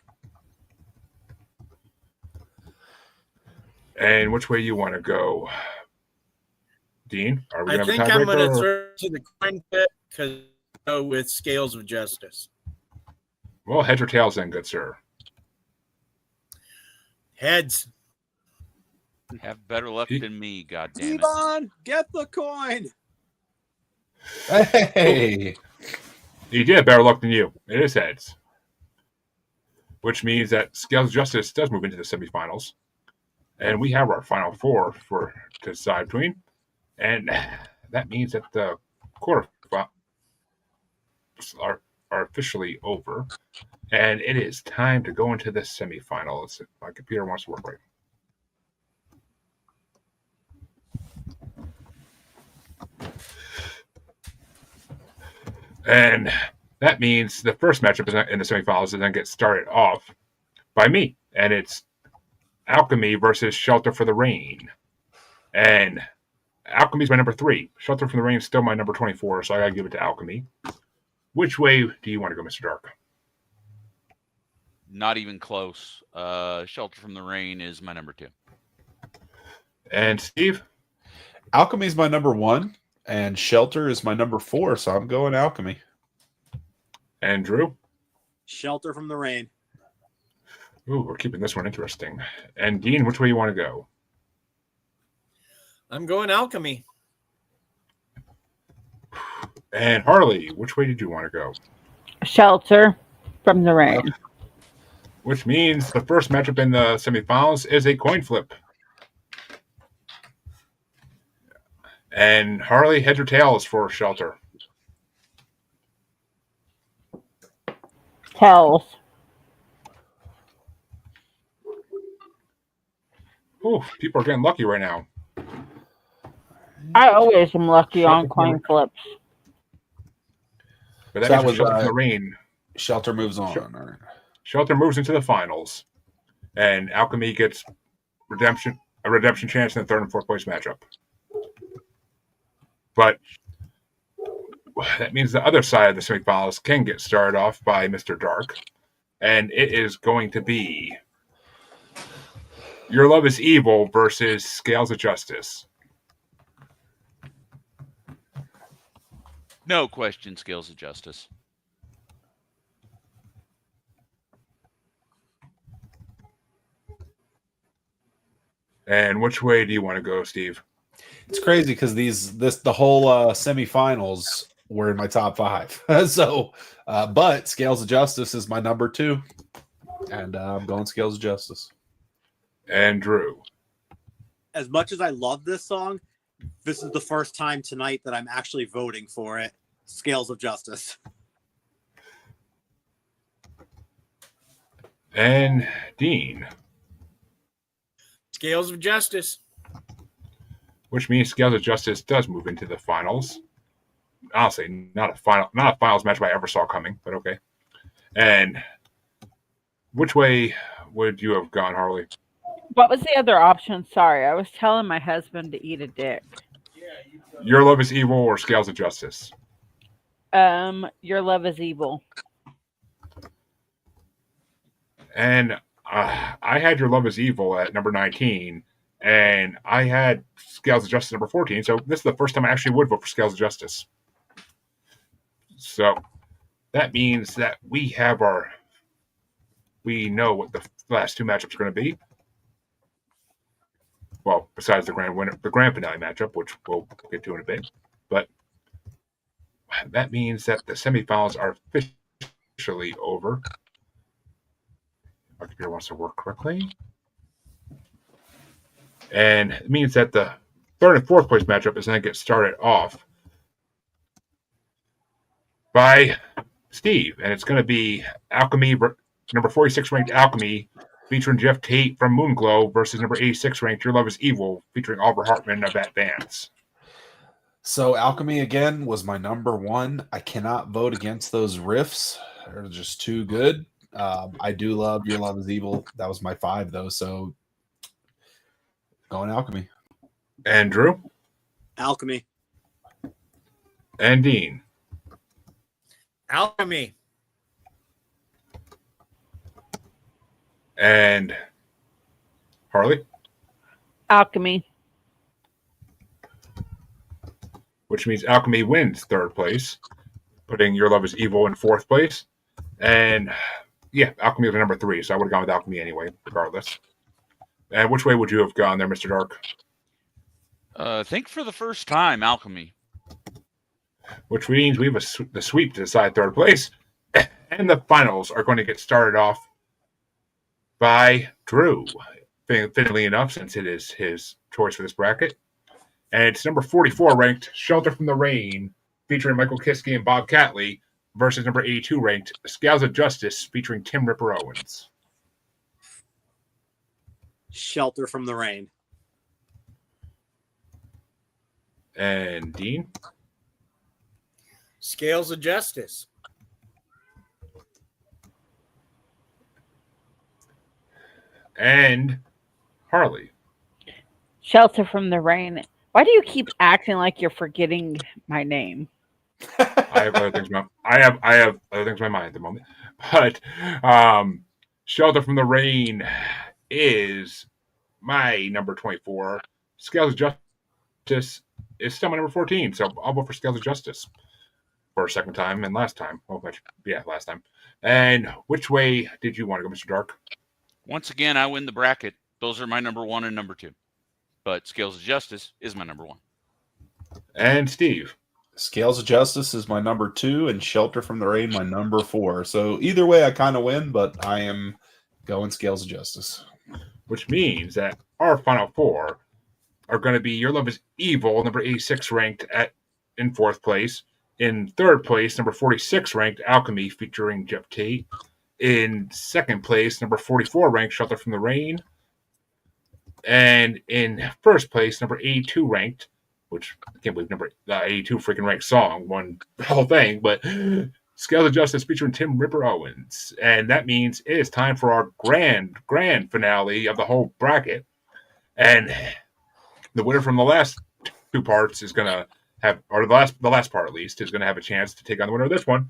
And which way you want to go, Dean? Are we I going to think have a I'm going to tiebreaker? throw it to the coin pit because go with Scales of Justice. Well, heads or tails then, good sir. Heads. Have better luck than me, goddammit. Devon, get the coin. Hey! He did have better luck than you. It is heads. Which means that Scales of Justice does move into the semifinals. And we have our final 4 to decide between. And that means that the quarterfinals are officially over. And it is time to go into the semifinals. My computer wants to work right. And that means the first matchup in the semifinals is then get started off by me. And it's Alchemy versus Shelter for the Rain. And Alchemy's my number 3. Shelter from the Rain is still my number 24, so I got to give it to Alchemy. Which way do you want to go, Mr. Dark? Not even close. Shelter from the Rain is my number 2. And Steve? Alchemy's my number 1, and Shelter is my number 4, so I'm going Alchemy. And Drew? Shelter from the Rain. Ooh, we're keeping this one interesting. And Dean, which way you want to go? I'm going Alchemy. And Harley, which way did you want to go? Shelter from the Rain. Which means the first matchup in the semifinals is a coin flip. And Harley, heads or tails for Shelter? Tails. Ooh, people are getting lucky right now. I always am lucky on coin flips. But that So means that was, Shelter from the Rain. Shelter moves on. Sure. All right. Shelter moves into the finals. And Alchemy gets a redemption chance in the 3rd and 4th place matchup. But that means the other side of the semifinals can get started off by Mr. Dark. And it is going to be Your Love is Evil versus Scales of Justice. No question, Scales of Justice. And which way do you want to go, Steve? It's crazy because the whole semifinals were in my top 5. But Scales of Justice is my number 2, and I'm going Scales of Justice. And Drew. As much as I love this song, this is the first time tonight that I'm actually voting for it. Scales of Justice. And Dean. Scales of Justice. which means Scales of Justice does move into the finals. Honestly, not a finals match I ever saw coming, but okay. And which way would you have gone, Harley? What was the other option? Sorry, I was telling my husband to eat a dick. Your Love is Evil or Scales of Justice? Your love is evil. And I had Your Love is Evil at number 19, and I had Scales of Justice number 14. So this is the first time I actually would vote for Scales of Justice. So that means that we know what the last two matchups are going to be. Well, besides the grand finale matchup, which we'll get to in a bit. But that means that the semifinals are officially over. Our computer wants to work correctly. And it means that the third and fourth place matchup is going to get started off by Steve. And it's going to be Alchemy, number 46 ranked Alchemy, featuring Jeff Tate from Moonglow versus number 86 ranked Your Love is Evil, featuring Oliver Hartman of Advance. So Alchemy again was my number one. I cannot vote against those riffs. They're just too good. I do love Your Love is Evil. That was my 5 though. So going Alchemy. And Drew? Alchemy. And Dean? Alchemy. And Harley? Alchemy. Which means Alchemy wins third place, putting Your Love is Evil in fourth place. And yeah, Alchemy was number 3, so I would have gone with Alchemy anyway, regardless. And which way would you have gone there, Mr. Dark? I think for the first time, Alchemy. Which means we have the sweep to decide third place. And the finals are going to get started off by Drew, fittingly enough, since it is his choice for this bracket. And it's number 44 ranked Shelter from the Rain, featuring Michael Kiske and Bob Catley, versus number 82 ranked Scales of Justice, featuring Tim Ripper Owens. Shelter from the Rain. And Dean? Scales of Justice. And Harley? Shelter from the Rain. Why do you keep acting like you're forgetting my name? I have other things. I have other things in my mind at the moment. But Shelter from the Rain is my number 24. Scales of Justice is still my number 14. So I'll vote for Scales of Justice for a second time and last time. Well, last time. And which way did you want to go, Mr. Dark? Once again, I win the bracket. Those are my number 1 and number 2. But Scales of Justice is my number 1. And Steve? Scales of Justice is my number 2, and Shelter from the Rain my number 4. So either way, I kind of win, but I am going Scales of Justice. Which means that our final 4 are going to be Your Love is Evil, number 86 ranked in fourth place. In third place, number 46 ranked Alchemy, featuring Jeff Tate. In second place, number 44 ranked Shelter from the Rain. And in first place, number 82 ranked, which I can't believe number 82 freaking ranked song won the whole thing, but Scales of Justice featuring Tim Ripper Owens. And that means it is time for our grand finale of the whole bracket. And the winner from the last two parts is going to have, or the last part at least, is going to have a chance to take on the winner of this one.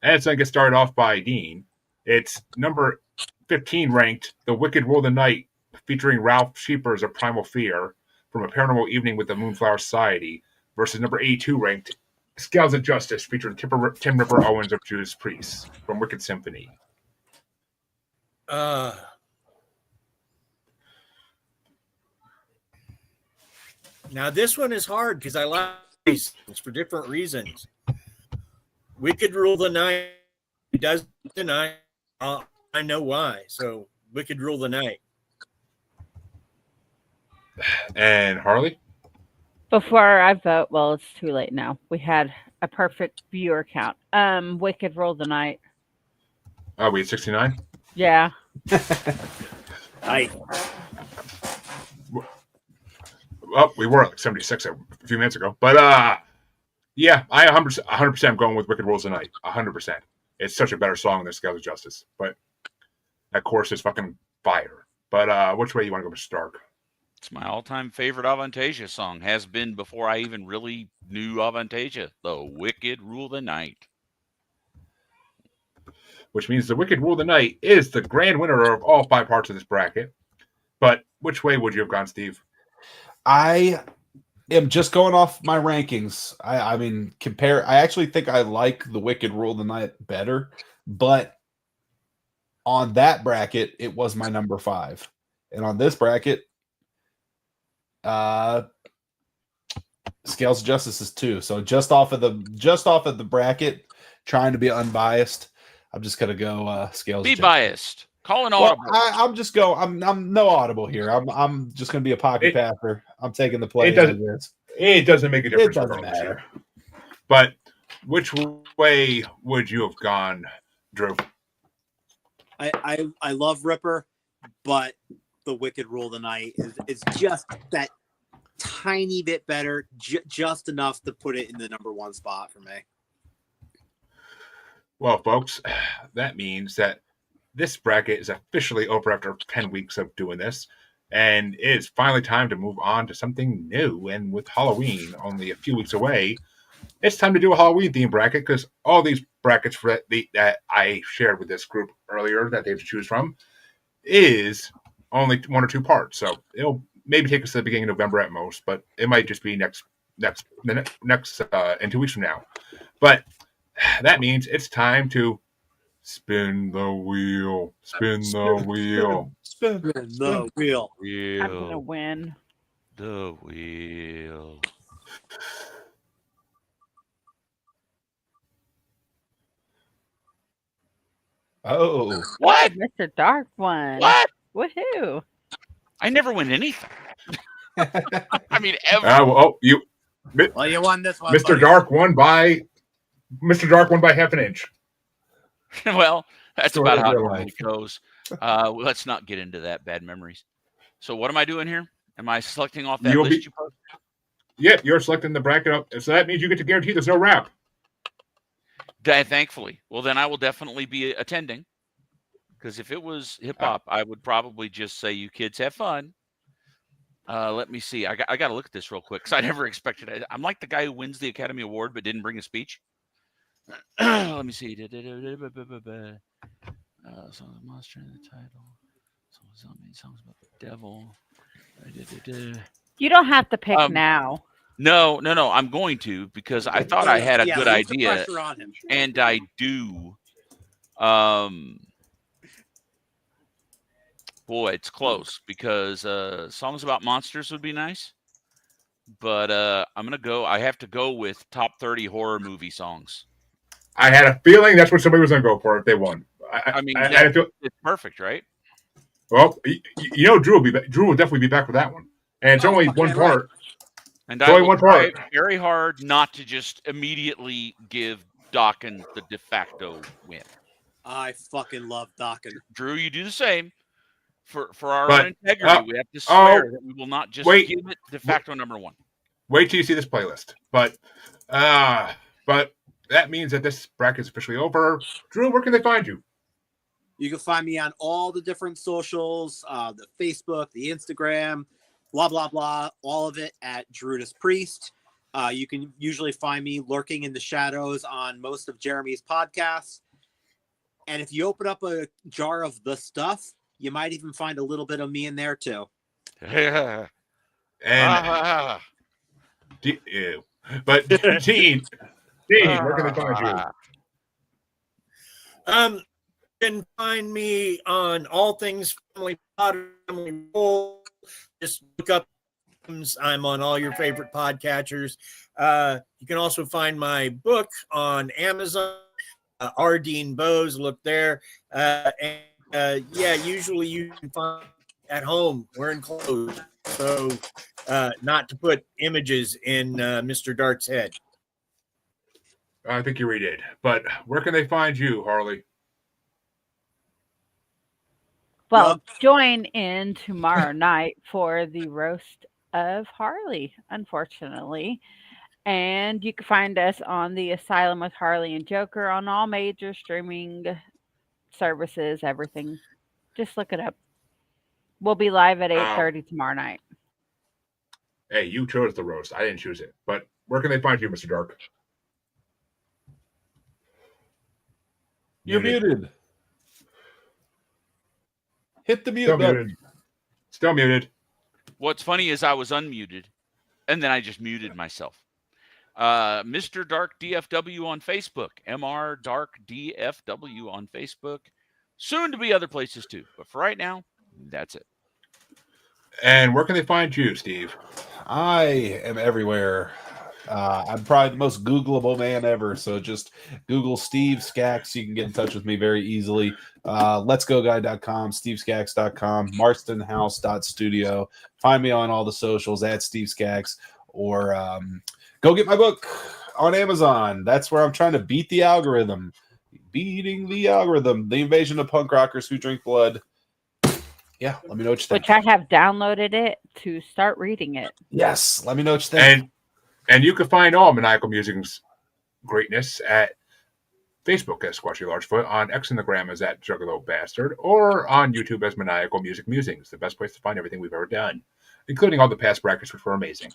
And it's going to get started off by Dean. It's number 15 ranked, The Wicked Rule of the Night, featuring Ralph Sheepers of Primal Fear from A Paranormal Evening with the Moonflower Society, versus number 82 ranked Scales of Justice, featuring Tim Ripper Owens of Judas Priest from Wicked Symphony. Now this one is hard because I like these for different reasons. Wicked Rule the Night does tonight. I know why. So Wicked Rule the Night. And Harley? Before I vote, well, it's too late now. We had a perfect viewer count. Wicked Rule the Night. Oh, we had 69? Yeah. Well, we were at like 76 a few minutes ago. But yeah, I 100% am going with Wicked Rules of the Night. 100%. It's such a better song than Scales of Justice. But that chorus is fucking fire. But which way you want to go, Mr. Stark? It's my all-time favorite Avantasia song. Has been before I even really knew Avantasia. The Wicked Rule of the Night. Which means the Wicked Rule of the Night is the grand winner of all 5 parts of this bracket. But which way would you have gone, Steve? I am just going off my rankings. I mean, I actually think I like the Wicked Rule of the Night better, but on that bracket, it was my number 5. And on this bracket, Scales of Justice is 2. So just off of the bracket, trying to be unbiased, I'm just gonna go Scales. Be biased. Call an audible. I'm just go. I'm no audible here. I'm just gonna be a pocket passer. I'm taking the play. It doesn't make a difference. It doesn't matter. But which way would you have gone, Drew? I love Ripper, but the Wicked Rule of the Night is just that tiny bit better, just enough to put it in the number 1 spot for me. Well, folks, that means that this bracket is officially over after 10 weeks of doing this, and it is finally time to move on to something new. And with Halloween only a few weeks away, it's time to do a Halloween theme bracket, because all these brackets that I shared with this group earlier that they have to choose from is only 1 or 2 parts. So it'll maybe take us to the beginning of November at most, but it might just be next in 2 weeks from now. But that means it's time to spin the wheel. Spin the wheel. Spin the wheel. I'm gonna win. The wheel. Oh, What? Mr. Dark one. What? Woohoo! I never win anything. I mean, ever. Well, you won this one, Mr. buddy. Dark won by half an inch. Well, that's Story about of how it your normally life. goes. Let's not get into that bad memories. So what am I doing here? Am I selecting off that list you posted? Yeah, you're selecting the bracket up. So that means you get to guarantee there's no rap. Thankfully. Well, then I will definitely be attending. Because if it was hip-hop, I would probably just say, you kids have fun. Let me see. I got to look at this real quick, because I never expected it. I'm like the guy who wins the Academy Award but didn't bring a speech. Let me see. Songs of monster in the title. Songs about the devil. You don't have to pick now. No. I'm going to, because I thought I had a good leave the idea, pressure on him. and I do. Boy, it's close, because songs about monsters would be nice. But I have to go with top 30 horror movie songs. I had a feeling that's what somebody was going to go for if they won. It's perfect, right? Well, Drew will definitely be back for that one, and it's only one part. And it's I only will one try part. very hard not to just immediately give Dokken the de facto win. I fucking love Dokken. Drew, you do the same. For our own integrity, we have to swear that we will not just give it de facto number 1. Wait till you see this playlist. But that means that this bracket is officially over. Drew, where can they find you? You can find me on all the different socials, the Facebook, the Instagram, blah, blah, blah, all of it at Druidus Priest. You can usually find me lurking in the shadows on most of Jeremy's podcasts. And if you open up a jar of the stuff, you might even find a little bit of me in there too. And but Gene, where can they find you? You can find me on all things Family Pod, Family Roll. Just look up. I'm on all your favorite podcatchers. You can also find my book on Amazon. R. Dean Bose, look there. Usually you can find at home wearing clothes, so not to put images in Mr. Dark's head. I think you redid. But where can they find you, Harley? Well, join in tomorrow night for the roast of Harley, unfortunately. And you can find us on the Asylum with Harley and Joker on all major streaming services, everything. Just look it up. We'll be live at Um, 8:30 tomorrow night. hey, you chose the roast. I didn't choose it. But where can they find you, Mr. Dark? You're muted. Hit the mute Still button. muted. Still muted. What's funny is I was unmuted, and then I just muted myself. Mr. Dark DFW on Facebook, Mr. Dark DFW on Facebook. Soon to be other places too, but for right now, that's it. And where can they find you, Steve? I am everywhere. I'm probably the most Googleable man ever. So just Google Steve Skax. You can get in touch with me very easily. Let'sGoGuy.com, SteveSkax.com, MarstonHouse.studio. Find me on all the socials at Steve Skax, or go get my book on Amazon. That's where I'm trying to beat the algorithm. Beating the algorithm. The Invasion of Punk Rockers Who Drink Blood. Yeah, let me know what you think. Which I have downloaded it to start reading it. Yes, let me know what you think. And you can find all Maniacal Musings greatness at Facebook as Squashy Largefoot, on X and the Gram as at Juggalo Bastard, or on YouTube as Maniacal Music Musings, the best place to find everything we've ever done, including all the past brackets, which were amazing.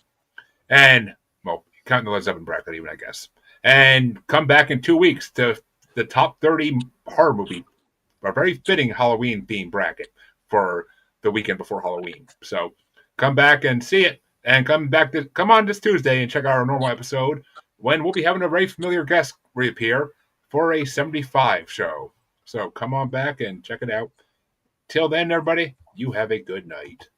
And, well, counting the Led Zeppelin bracket even, I guess. And come back in 2 weeks to the top 30 horror movie, a very fitting Halloween themed bracket for the weekend before Halloween. So come back and see it, and come on this Tuesday and check out our normal episode when we'll be having a very familiar guest reappear for a 75 show. So come on back and check it out. Till then, everybody, you have a good night.